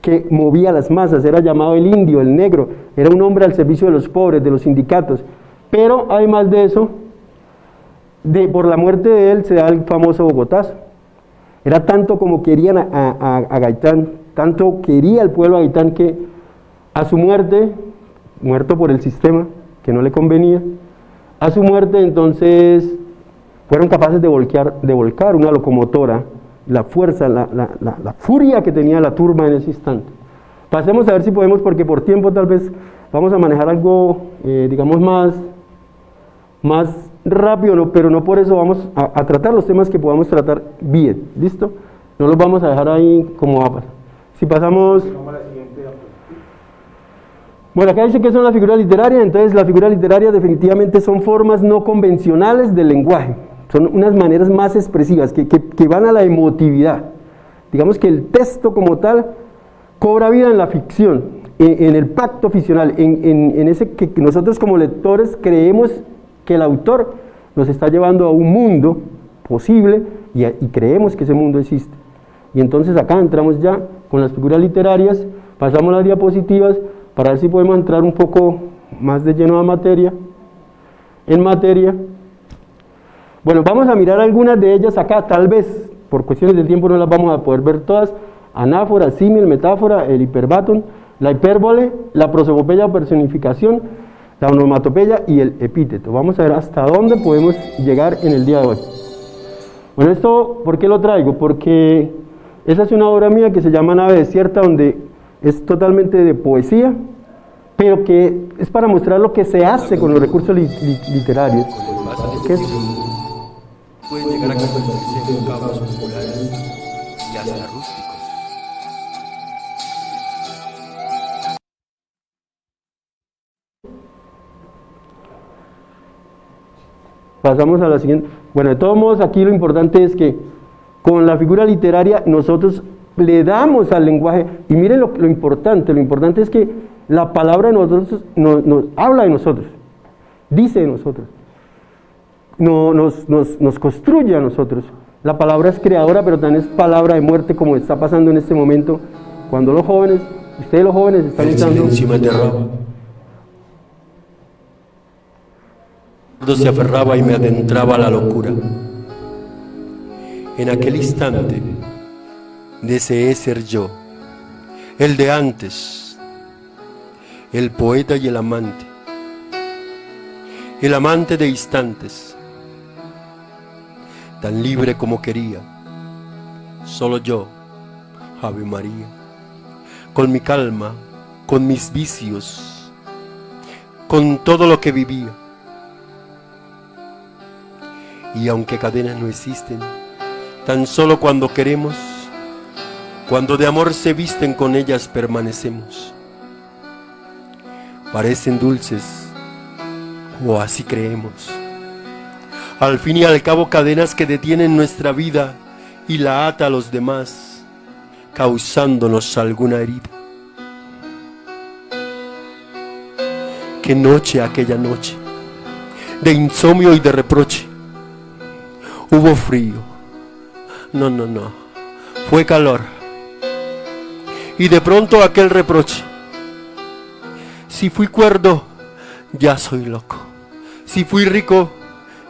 que movía las masas, era llamado el indio, el negro, era un hombre al servicio de los pobres, de los sindicatos, pero además de eso, por la muerte de él se da el famoso Bogotazo. Era tanto como querían a Gaitán, tanto quería el pueblo a Gaitán que a su muerte, muerto por el sistema, que no le convenía, a su muerte entonces fueron capaces de volcar una locomotora, la fuerza, la furia que tenía la turba en ese instante. Pasemos a ver si podemos, porque por tiempo tal vez vamos a manejar algo, digamos, más rápido, ¿no? Pero no por eso vamos a tratar los temas que podamos tratar bien, ¿listo? No los vamos a dejar ahí como va. Si pasamos... Bueno, acá dice que son las figuras literarias, entonces las figuras literarias definitivamente son formas no convencionales del lenguaje, son unas maneras más expresivas que van a la emotividad. Digamos que el texto como tal cobra vida en la ficción, en el pacto ficcional, en ese que nosotros como lectores creemos que el autor nos está llevando a un mundo posible y creemos que ese mundo existe. Y entonces acá entramos ya con las figuras literarias, pasamos las diapositivas para ver si podemos entrar un poco más de lleno a materia. Bueno, vamos a mirar algunas de ellas acá, tal vez por cuestiones del tiempo no las vamos a poder ver todas. Anáfora, símil, metáfora, el hiperbatón, la hipérbole, la prosopopeya o personificación, la onomatopeya y el epíteto. Vamos a ver hasta dónde podemos llegar en el día de hoy. Bueno, esto, ¿por qué lo traigo? Porque esa es una obra mía que se llama Nave Desierta, donde es totalmente de poesía, pero que es para mostrar lo que se hace con los recursos literarios. ¿Qué es? Pueden llegar a convertirse en vocablos populares y hasta rústicos. Pasamos a la siguiente. Bueno, de todos modos, aquí lo importante es que con la figura literaria nosotros le damos al lenguaje, y miren lo importante es que la palabra de nosotros nos habla de nosotros, dice de nosotros, nos construye a nosotros. La palabra es creadora, pero también es palabra de muerte, como está pasando en este momento, cuando los jóvenes, ustedes los jóvenes están El silencio me aterraba. Se aferraba y me adentraba a la locura. En aquel instante deseé ser yo, el de antes, el poeta y el amante de instantes, tan libre como quería, solo yo, Ave María, con mi calma, con mis vicios, con todo lo que vivía. Y aunque cadenas no existen, tan solo cuando queremos, cuando de amor se visten, con ellas permanecemos. Parecen dulces, o así creemos. Al fin y al cabo, cadenas que detienen nuestra vida y la ata a los demás, causándonos alguna herida. Qué noche aquella noche, de insomnio y de reproche. Hubo frío, no, fue calor, y de pronto aquel reproche. Si fui cuerdo, ya soy loco, si fui rico,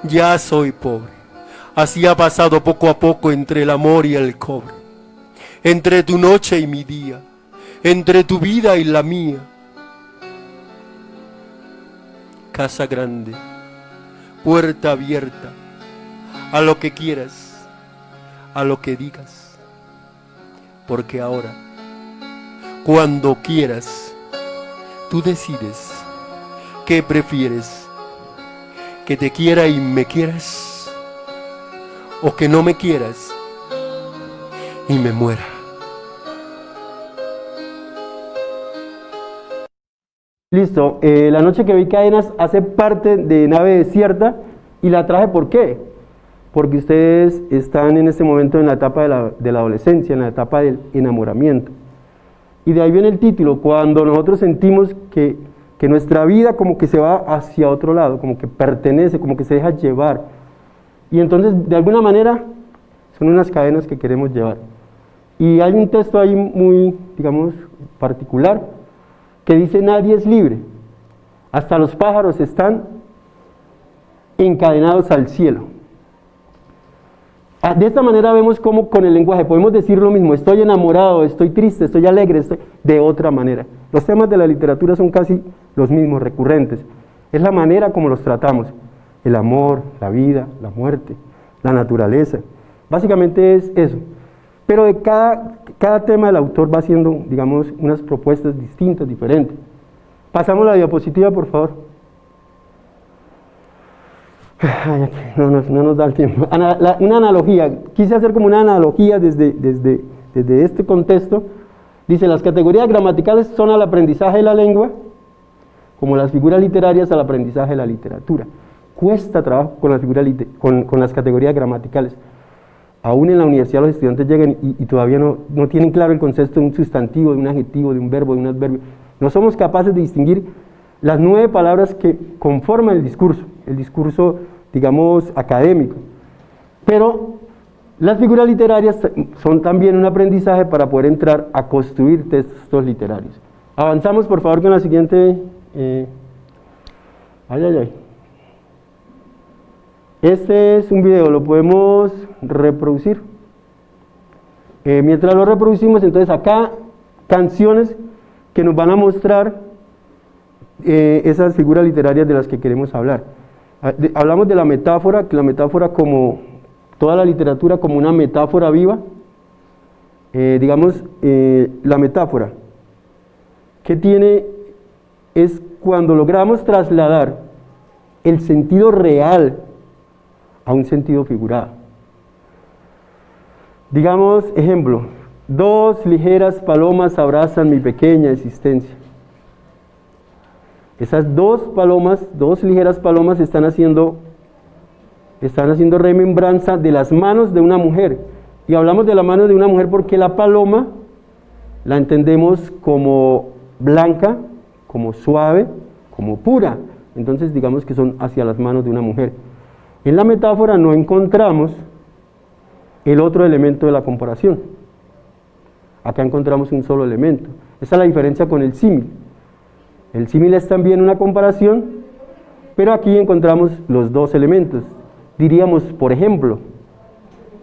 ya soy pobre. Así ha pasado poco a poco entre el amor y el cobre, entre tu noche y mi día, entre tu vida y la mía. Casa grande, puerta abierta, a lo que quieras, a lo que digas, porque ahora, cuando quieras, tú decides qué prefieres, que te quiera y me quieras, o que no me quieras y me muera. Listo, La noche que vi cadenas hace parte de Nave Desierta y la traje ¿por qué? Porque ustedes están en este momento en la etapa de la adolescencia, en la etapa del enamoramiento. Y de ahí viene el título, cuando nosotros sentimos que nuestra vida como que se va hacia otro lado, como que pertenece, como que se deja llevar. Y entonces, de alguna manera, son unas cadenas que queremos llevar. Y hay un texto ahí muy, digamos, particular, que dice: nadie es libre, hasta los pájaros están encadenados al cielo. De esta manera vemos cómo con el lenguaje podemos decir lo mismo: estoy enamorado, estoy triste, estoy alegre, de otra manera. Los temas de la literatura son casi los mismos, recurrentes. Es la manera como los tratamos: el amor, la vida, la muerte, la naturaleza. Básicamente es eso. Pero de cada tema el autor va haciendo, digamos, unas propuestas distintas, diferentes. Pasamos la diapositiva, por favor. Ay, no nos da el tiempo. Una analogía, quise hacer como una analogía desde este contexto. Dice: las categorías gramaticales son al aprendizaje de la lengua, como las figuras literarias al aprendizaje de la literatura. Cuesta trabajo con las categorías gramaticales. Aún en la universidad los estudiantes llegan y todavía no tienen claro el concepto de un sustantivo, de un adjetivo, de un verbo, de un adverbio. No somos capaces de distinguir las 9 palabras que conforman el discurso, digamos, académico. Pero las figuras literarias son también un aprendizaje para poder entrar a construir textos literarios. Avanzamos, por favor, con la siguiente. Este es un video, lo podemos reproducir. Mientras lo reproducimos, entonces acá canciones que nos van a mostrar esas figuras literarias de las que queremos hablar. Hablamos de la metáfora, que la metáfora, como toda la literatura, como una metáfora viva. Digamos, la metáfora que tiene es cuando logramos trasladar el sentido real a un sentido figurado. Digamos, ejemplo: 2 ligeras palomas abrazan mi pequeña existencia. Esas 2 ligeras palomas están haciendo remembranza de las manos de una mujer. Y hablamos de la mano de una mujer porque la paloma la entendemos como blanca, como suave, como pura. Entonces digamos que son hacia las manos de una mujer. En la metáfora no encontramos el otro elemento de la comparación. Acá encontramos un solo elemento. Esa es la diferencia con el símil. El símil es también una comparación, pero aquí encontramos los 2 elementos. Diríamos, por ejemplo,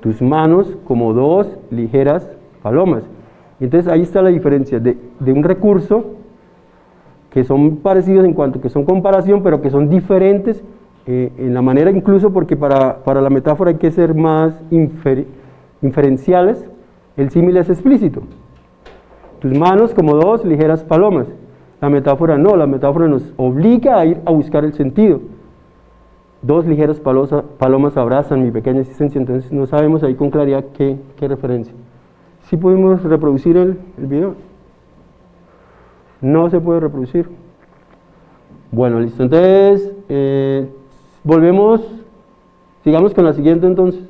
tus manos como 2 ligeras palomas. Entonces ahí está la diferencia de un recurso que son parecidos en cuanto que son comparación, pero que son diferentes en la manera, incluso porque para la metáfora hay que ser más inferenciales. El símil es explícito: tus manos como 2 ligeras palomas. La metáfora no, la metáfora nos obliga a ir a buscar el sentido. 2 ligeras palomas abrazan mi pequeña existencia. Entonces no sabemos ahí con claridad qué referencia. ¿Sí pudimos reproducir el video? No se puede reproducir. Bueno, listo. Entonces volvemos, sigamos con la siguiente entonces.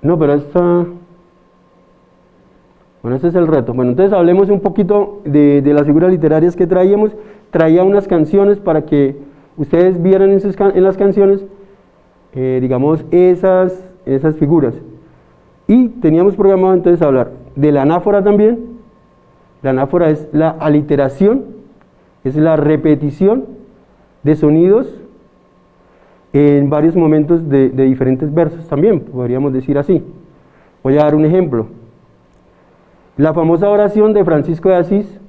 No, pero esta... Bueno, este es el reto. Bueno, entonces hablemos un poquito de las figuras literarias que traíamos. Traía unas canciones para que ustedes vieran en las canciones, digamos, esas figuras. Y teníamos programado entonces hablar de la anáfora también. La anáfora es la aliteración, es la repetición de sonidos en varios momentos de diferentes versos también, podríamos decir así. Voy a dar un ejemplo. La famosa oración de Francisco de Asís,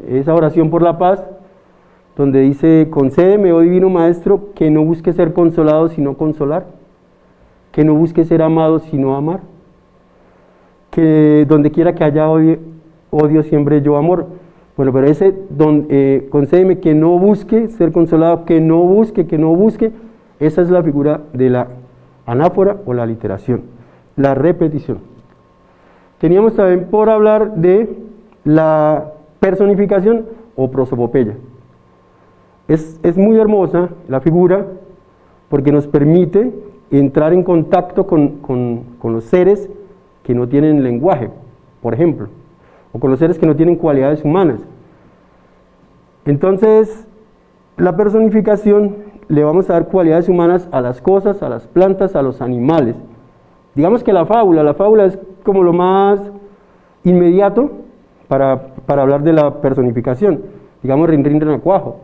esa oración por la paz, donde dice: concédeme, oh divino maestro, que no busque ser consolado sino consolar, que no busque ser amado sino amar, que donde quiera que haya odio siembre yo amor. Bueno, pero ese concédeme que no busque ser consolado, que no busque, esa es la figura de la anáfora o la aliteración, la repetición. Teníamos también por hablar de la personificación o prosopopeya. Es muy hermosa la figura porque nos permite entrar en contacto con los seres que no tienen lenguaje, por ejemplo, o con los seres que no tienen cualidades humanas. Entonces, la personificación le vamos a dar cualidades humanas a las cosas, a las plantas, a los animales. Digamos que la fábula es como lo más inmediato para hablar de la personificación. Digamos Rin Rin Renacuajo.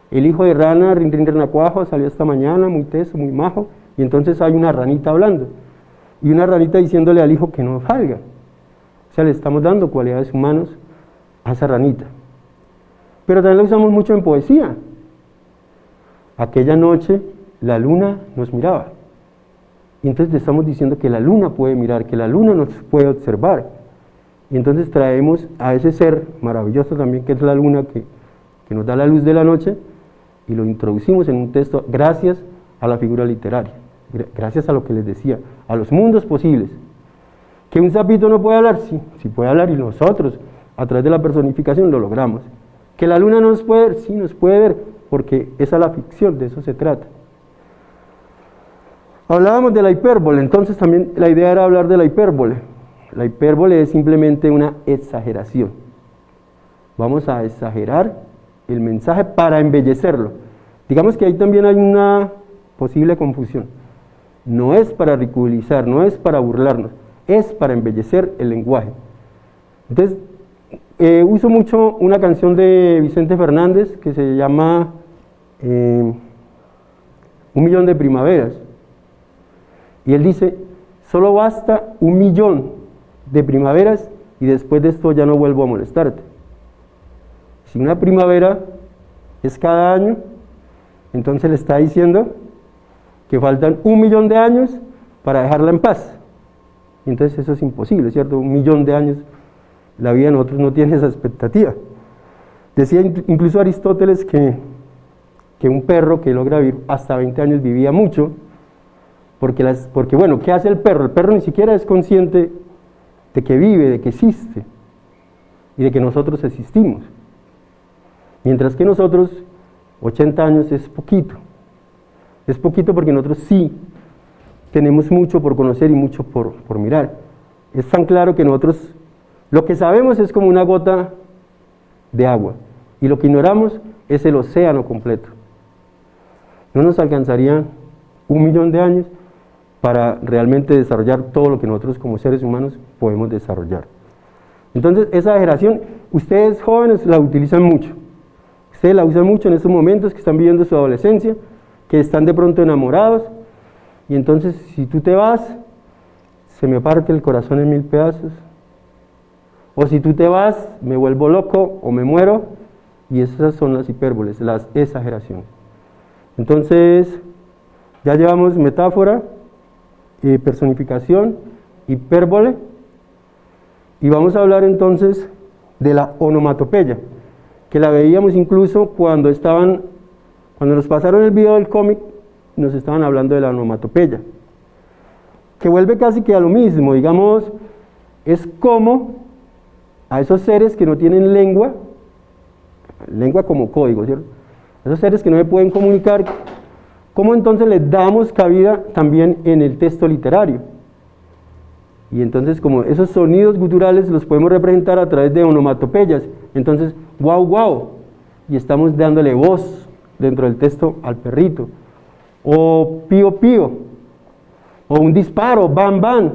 El hijo de rana, Rin Rin Renacuajo, salió esta mañana, muy teso, muy majo, y entonces hay una ranita hablando, y una ranita diciéndole al hijo que no salga. O sea, le estamos dando cualidades humanas a esa ranita. Pero también lo usamos mucho en poesía. Aquella noche la luna nos miraba. Y entonces le estamos diciendo que la luna puede mirar, que la luna nos puede observar. Y entonces traemos a ese ser maravilloso también que es la luna, que nos da la luz de la noche, y lo introducimos en un texto gracias a la figura literaria, gracias a lo que les decía, a los mundos posibles. ¿Que un sapito no puede hablar? Sí, sí puede hablar, y nosotros a través de la personificación lo logramos. ¿Que la luna no nos puede ver? Sí, nos puede ver, porque esa es la ficción, de eso se trata. Hablábamos de la hipérbole, entonces también la idea era hablar de la hipérbole. La hipérbole es simplemente una exageración. Vamos a exagerar el mensaje para embellecerlo. Digamos que ahí también hay una posible confusión. No es para ridiculizar, no es para burlarnos, es para embellecer el lenguaje. Entonces, uso mucho una canción de Vicente Fernández que se llama Un millón de primaveras. Y él dice, solo basta 1 millón de primaveras y después de esto ya no vuelvo a molestarte. Si una primavera es cada año, entonces le está diciendo que faltan 1 millón de años para dejarla en paz. Y entonces eso es imposible, ¿cierto? 1 millón de años, la vida de nosotros no tiene esa expectativa. Decía incluso Aristóteles que un perro que logra vivir hasta 20 años vivía mucho, porque bueno, ¿qué hace el perro? El perro ni siquiera es consciente de que vive, de que existe, y de que nosotros existimos. Mientras que nosotros, 80 años es poquito. Es poquito porque nosotros sí tenemos mucho por conocer y mucho por mirar. Es tan claro que nosotros, lo que sabemos es como una gota de agua, y lo que ignoramos es el océano completo. No nos alcanzaría 1 millón de años para realmente desarrollar todo lo que nosotros como seres humanos podemos desarrollar. Entonces, esa exageración, ustedes jóvenes la utilizan mucho. Ustedes la usan mucho en estos momentos que están viviendo su adolescencia, que están de pronto enamorados, y entonces si tú te vas, se me parte el corazón en 1000 pedazos, o si tú te vas, me vuelvo loco o me muero, y esas son las hipérboles, las exageraciones. Entonces, ya llevamos metáfora, personificación, hipérbole, y vamos a hablar entonces de la onomatopeya, que la veíamos incluso cuando nos pasaron el video del cómic, nos estaban hablando de la onomatopeya, que vuelve casi que a lo mismo, digamos, es como a esos seres que no tienen lengua como código, ¿cierto? Esos seres que no se pueden comunicar, ¿cómo entonces les damos cabida también en el texto literario? Y entonces como esos sonidos guturales los podemos representar a través de onomatopeyas, entonces guau guau, y estamos dándole voz dentro del texto al perrito, o pío pío, o un disparo, bam bam,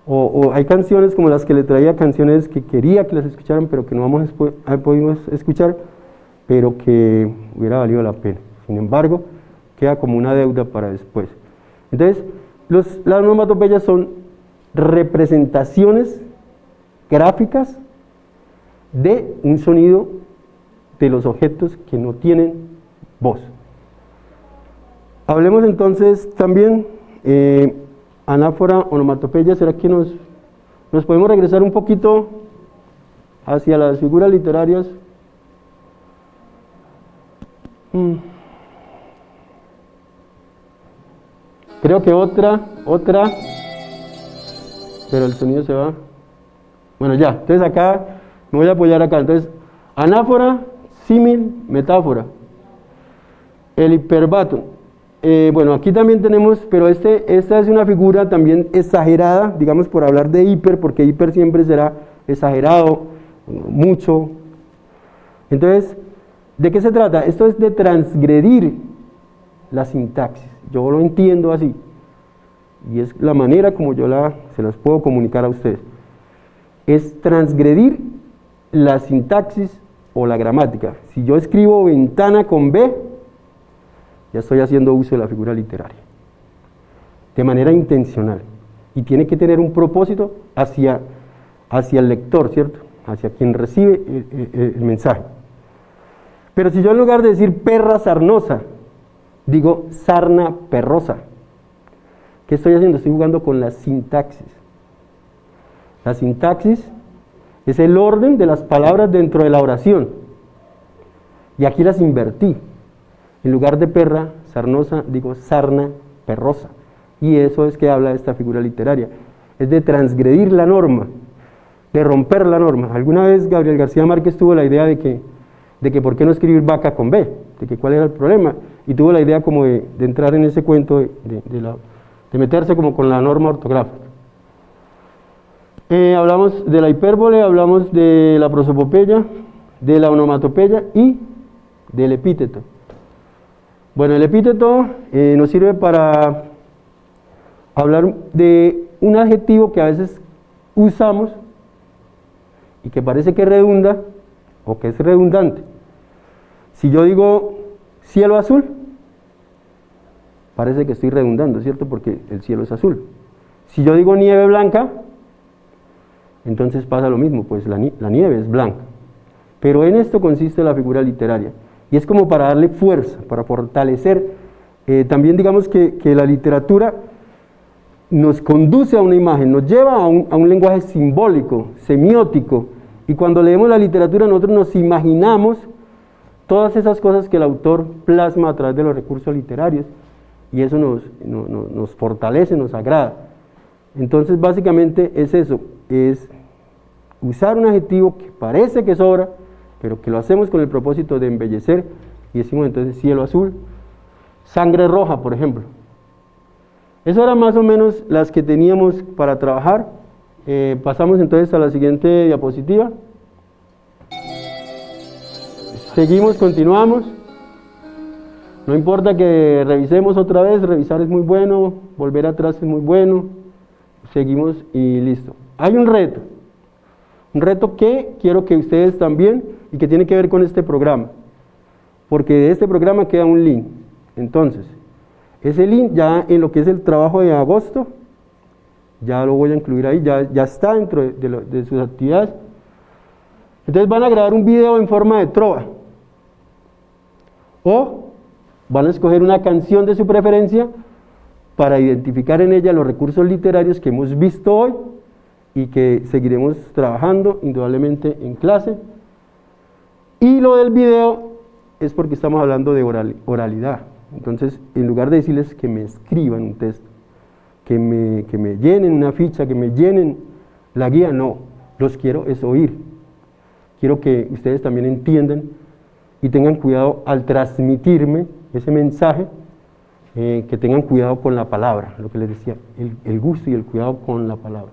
o hay canciones como las que le traía, canciones que quería que las escucharan pero que no vamos a poder escuchar, pero que hubiera valido la pena. Sin embargo, queda como una deuda para después. Entonces, las onomatopeyas son representaciones gráficas de un sonido de los objetos que no tienen voz. Hablemos entonces también, anáfora, onomatopeya. ¿Será que nos podemos regresar un poquito hacia las figuras literarias. Creo que otra, pero el sonido se va. Bueno, ya, entonces acá me voy a apoyar acá. Entonces, anáfora, símil, metáfora. El hiperbato. Bueno, aquí también tenemos, pero esta es una figura también exagerada, digamos por hablar de hiper, porque hiper siempre será exagerado, mucho. Entonces, ¿de qué se trata? Esto es de transgredir la sintaxis. Yo lo entiendo así. Y es la manera como yo se las puedo comunicar a ustedes. Es transgredir la sintaxis o la gramática. Si yo escribo ventana con B, ya estoy haciendo uso de la figura literaria. De manera intencional. Y tiene que tener un propósito hacia el lector, ¿cierto? Hacia quien recibe el mensaje. Pero si yo en lugar de decir perra sarnosa, digo sarna perrosa, ¿qué estoy haciendo? Estoy jugando con la sintaxis. La sintaxis es el orden de las palabras dentro de la oración. Y aquí las invertí. En lugar de perra sarnosa, digo sarna perrosa. Y eso es que habla de esta figura literaria. Es de transgredir la norma, de romper la norma. Alguna vez Gabriel García Márquez tuvo la idea de que por qué no escribir vaca con B, de que cuál era el problema. Y tuvo la idea como de entrar en ese cuento, de meterse como con la norma ortográfica. Hablamos de la hipérbole, hablamos de la prosopopeya, de la onomatopeya y del epíteto. Bueno, el epíteto nos sirve para hablar de un adjetivo que a veces usamos y que parece que redunda o que es redundante. Si yo digo cielo azul, parece que estoy redundando, ¿cierto? Porque el cielo es azul. Si yo digo nieve blanca, entonces pasa lo mismo, pues la nieve es blanca. Pero en esto consiste la figura literaria. Y es como para darle fuerza, para fortalecer. También digamos que la literatura nos conduce a una imagen, nos lleva a un lenguaje simbólico, semiótico. Y cuando leemos la literatura nosotros nos imaginamos todas esas cosas que el autor plasma a través de los recursos literarios. Y eso nos fortalece, nos agrada. Entonces básicamente es eso, es usar un adjetivo que parece que sobra, pero que lo hacemos con el propósito de embellecer, y decimos entonces cielo azul, sangre roja, por ejemplo. Eso eran más o menos las que teníamos para trabajar. Pasamos entonces a la siguiente diapositiva. Seguimos, continuamos. No importa que revisemos otra vez, revisar es muy bueno, volver atrás es muy bueno. Seguimos y listo. Hay un reto que quiero que ustedes también, y que tiene que ver con este programa, porque de este programa queda un link. Entonces, ese link ya en lo que es el trabajo de agosto, ya lo voy a incluir ahí, ya está dentro de sus actividades. Entonces van a grabar un video en forma de trova, o van a escoger una canción de su preferencia para identificar en ella los recursos literarios que hemos visto hoy y que seguiremos trabajando indudablemente en clase. Y lo del video es porque estamos hablando de oralidad. Entonces, en lugar de decirles que me escriban un texto, que me llenen una ficha, que me llenen la guía, no, los quiero es oír. Quiero que ustedes también entiendan y tengan cuidado al transmitirme ese mensaje, que tengan cuidado con la palabra, lo que les decía, el gusto y el cuidado con la palabra.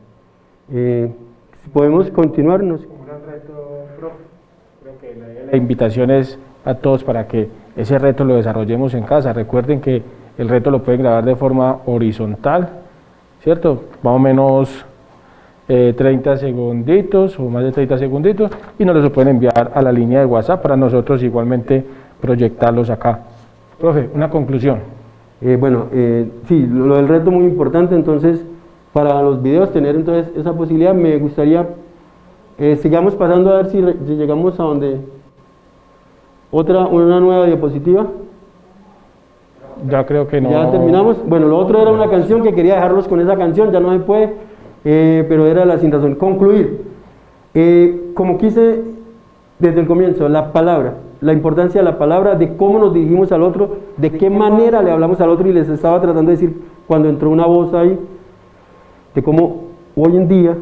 Si podemos continuarnos. Un gran reto, profe. Creo que la invitación es a todos para que ese reto lo desarrollemos en casa. Recuerden que el reto lo pueden grabar de forma horizontal, ¿cierto? Más o menos 30 segunditos o más de 30 segunditos, y nos los pueden enviar a la línea de WhatsApp para nosotros igualmente proyectarlos acá. Profe, una conclusión. Sí, lo del reto muy importante. Entonces, para los videos tener entonces esa posibilidad, me gustaría sigamos pasando a ver si llegamos a donde una nueva diapositiva. Ya creo que no. Ya terminamos. Bueno, lo otro era una canción que quería dejarlos con esa canción, ya no se puede, pero era la sin razón. Concluir. Como quise desde el comienzo, la palabra, la importancia de la palabra, de cómo nos dirigimos al otro, de qué manera le hablamos al otro, y les estaba tratando de decir cuando entró una voz ahí, de cómo hoy en día,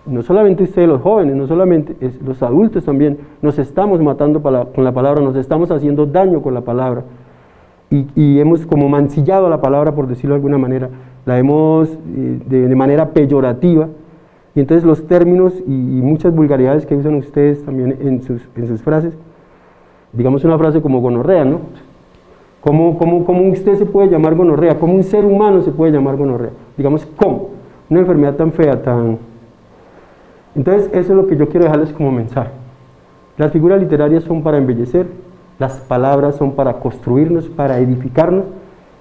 no solamente ustedes los jóvenes, no solamente los adultos también, nos estamos matando con la palabra, nos estamos haciendo daño con la palabra, y hemos como mancillado la palabra, por decirlo de alguna manera, la hemos de manera peyorativa, y entonces los términos y muchas vulgaridades que usan ustedes también en sus frases, digamos una frase como gonorrea, ¿no? ¿Cómo usted se puede llamar gonorrea? ¿Cómo un ser humano se puede llamar gonorrea? Digamos, ¿cómo? Una enfermedad tan fea, tan... Entonces, eso es lo que yo quiero dejarles como mensaje. Las figuras literarias son para embellecer, las palabras son para construirnos, para edificarnos,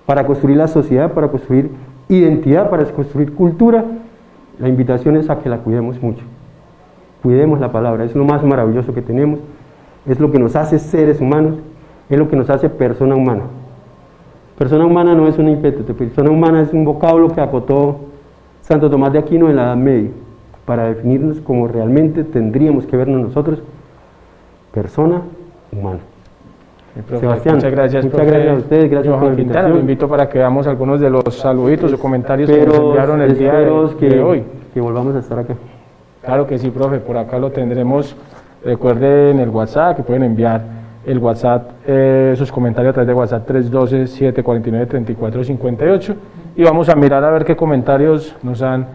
para construir la sociedad, para construir identidad, para construir cultura. La invitación es a que la cuidemos mucho. Cuidemos la palabra, es lo más maravilloso que tenemos, es lo que nos hace seres humanos, es lo que nos hace persona humana. Persona humana no es un impeto, persona humana es un vocablo que acotó Santo Tomás de Aquino en la Edad Media, para definirnos como realmente tendríamos que vernos nosotros, persona humana. Sebastián, muchas gracias a ustedes, gracias por la invitación. Lo invito para que veamos algunos de los saluditos o comentarios que nos enviaron el día de hoy. Que volvamos a estar acá. Claro que sí, profe, por acá lo tendremos. Recuerden el WhatsApp, que pueden enviar el WhatsApp, sus comentarios a través de WhatsApp 312-749-3458, y vamos a mirar a ver qué comentarios nos han,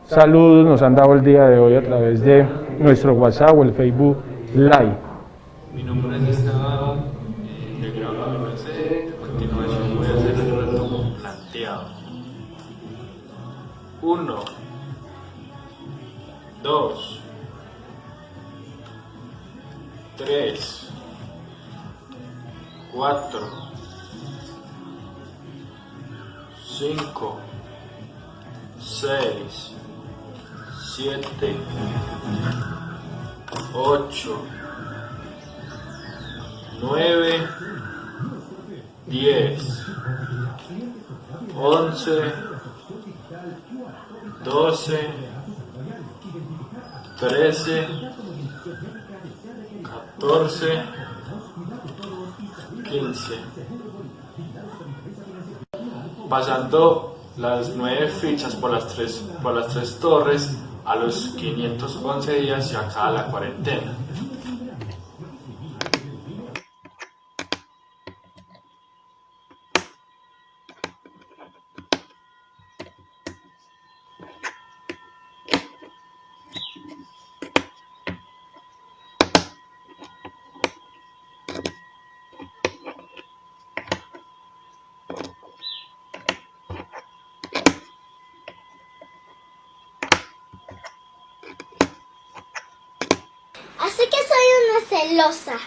saludos nos han dado el día de hoy a través de nuestro WhatsApp o el Facebook Live. Mi nombre es Esteban, de grado de BC. A continuación voy a hacer el reto planteado. 1, 2, 3, 4, 5, 6, 7, 8, 9, 10, 11, 12, 13, 14, 15. Pasando las 9 fichas por las tres torres, a los 511 días se acaba la cuarentena. Así que soy una celosa,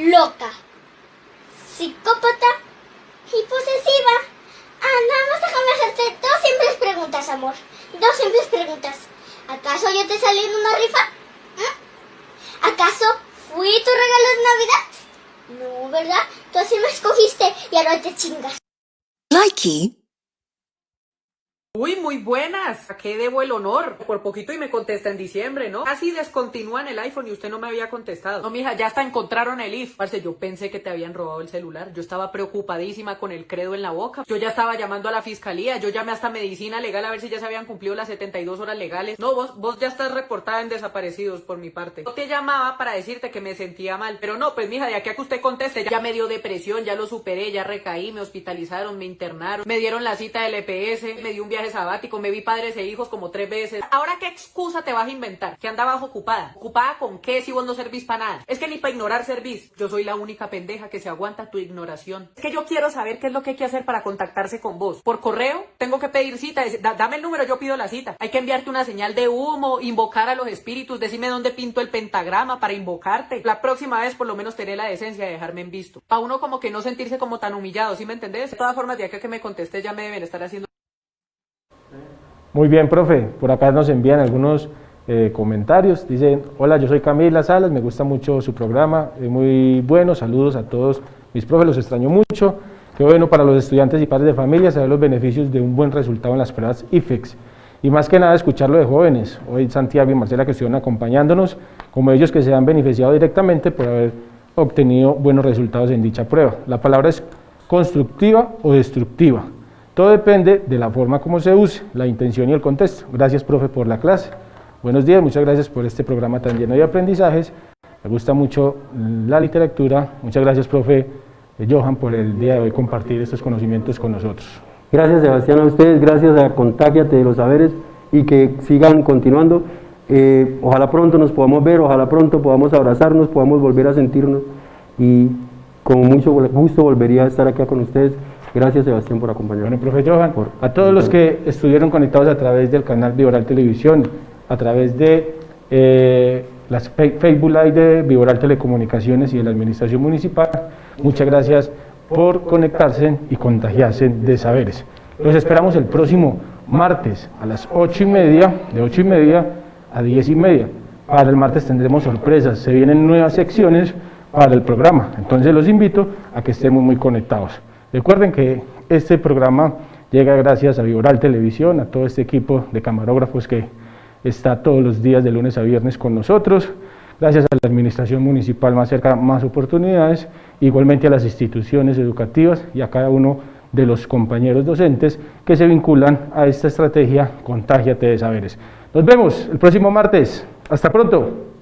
loca, psicópata y posesiva. Nada más déjame hacerte dos simples preguntas, amor. Dos simples preguntas. ¿Acaso yo te salí en una rifa? ¿Acaso fui tu regalo de Navidad? No, ¿verdad? Tú así me escogiste y ahora te chingas. Likey. Uy, muy buenas. ¿A qué debo el honor? Por poquito y me contesta en diciembre, ¿no? Así descontinúan el iPhone y usted no me había contestado. No, mija, ya hasta encontraron el IF. Parce, yo pensé que te habían robado el celular. Yo estaba preocupadísima con el credo en la boca. Yo ya estaba llamando a la fiscalía. Yo llamé hasta medicina legal a ver si ya se habían cumplido las 72 horas legales. No, vos ya estás reportada en desaparecidos por mi parte. Yo te llamaba para decirte que me sentía mal. Pero no, pues mija, de aquí a que usted conteste, ya me dio depresión, ya lo superé, ya recaí, me hospitalizaron, me internaron, me dieron la cita del EPS, me dio un viaje sabático, me vi padres e hijos como 3 veces. Ahora, ¿qué excusa te vas a inventar? ¿Que andabas ocupada? ¿Ocupada con qué si vos no servís para nada? Es que ni para ignorar servís. Yo soy la única pendeja que se aguanta tu ignoración. Es que yo quiero saber qué es lo que hay que hacer para contactarse con vos. ¿Por correo? Tengo que pedir cita. Dame el número, yo pido la cita. Hay que enviarte una señal de humo, invocar a los espíritus, decime dónde pinto el pentagrama para invocarte. La próxima vez por lo menos tener la decencia de dejarme en visto. Para uno como que no sentirse como tan humillado, ¿sí me entendés? De todas formas, de acá que me contestes ya me deben estar haciendo... Muy bien, profe, por acá nos envían algunos comentarios, dicen: hola, yo soy Camila Salas, me gusta mucho su programa, es muy bueno, saludos a todos mis profes, los extraño mucho, qué bueno para los estudiantes y padres de familia saber los beneficios de un buen resultado en las pruebas IFEX, y más que nada escucharlo de jóvenes. Hoy Santiago y Marcela que estuvieron acompañándonos, como ellos que se han beneficiado directamente por haber obtenido buenos resultados en dicha prueba. La palabra es constructiva o destructiva. Todo depende de la forma como se use, la intención y el contexto. Gracias, profe, por la clase. Buenos días, muchas gracias por este programa tan lleno de aprendizajes. Me gusta mucho la literatura. Muchas gracias, profe Johan, por el día de hoy compartir estos conocimientos con nosotros. Gracias, Sebastián, a ustedes, gracias a Contágiate de los Saberes y que sigan continuando. Ojalá pronto nos podamos ver, ojalá pronto podamos abrazarnos, podamos volver a sentirnos y con mucho gusto volvería a estar acá con ustedes. Gracias, Sebastián, por acompañarnos. Bueno, profe Johan, a todos los que estuvieron conectados a través del canal Viboral Televisión, a través de las Facebook Live de Viboral Telecomunicaciones y de la Administración Municipal, muchas gracias por conectarse y contagiarse de saberes. Los esperamos el próximo martes a las 8:30, de 8:30 a 10:30. Para el martes tendremos sorpresas, se vienen nuevas secciones para el programa, entonces los invito a que estemos muy conectados. Recuerden que este programa llega gracias a Viboral Televisión, a todo este equipo de camarógrafos que está todos los días de lunes a viernes con nosotros, gracias a la Administración Municipal Más Cerca, Más Oportunidades, igualmente a las instituciones educativas y a cada uno de los compañeros docentes que se vinculan a esta estrategia Contágiate de Saberes. Nos vemos el próximo martes. Hasta pronto.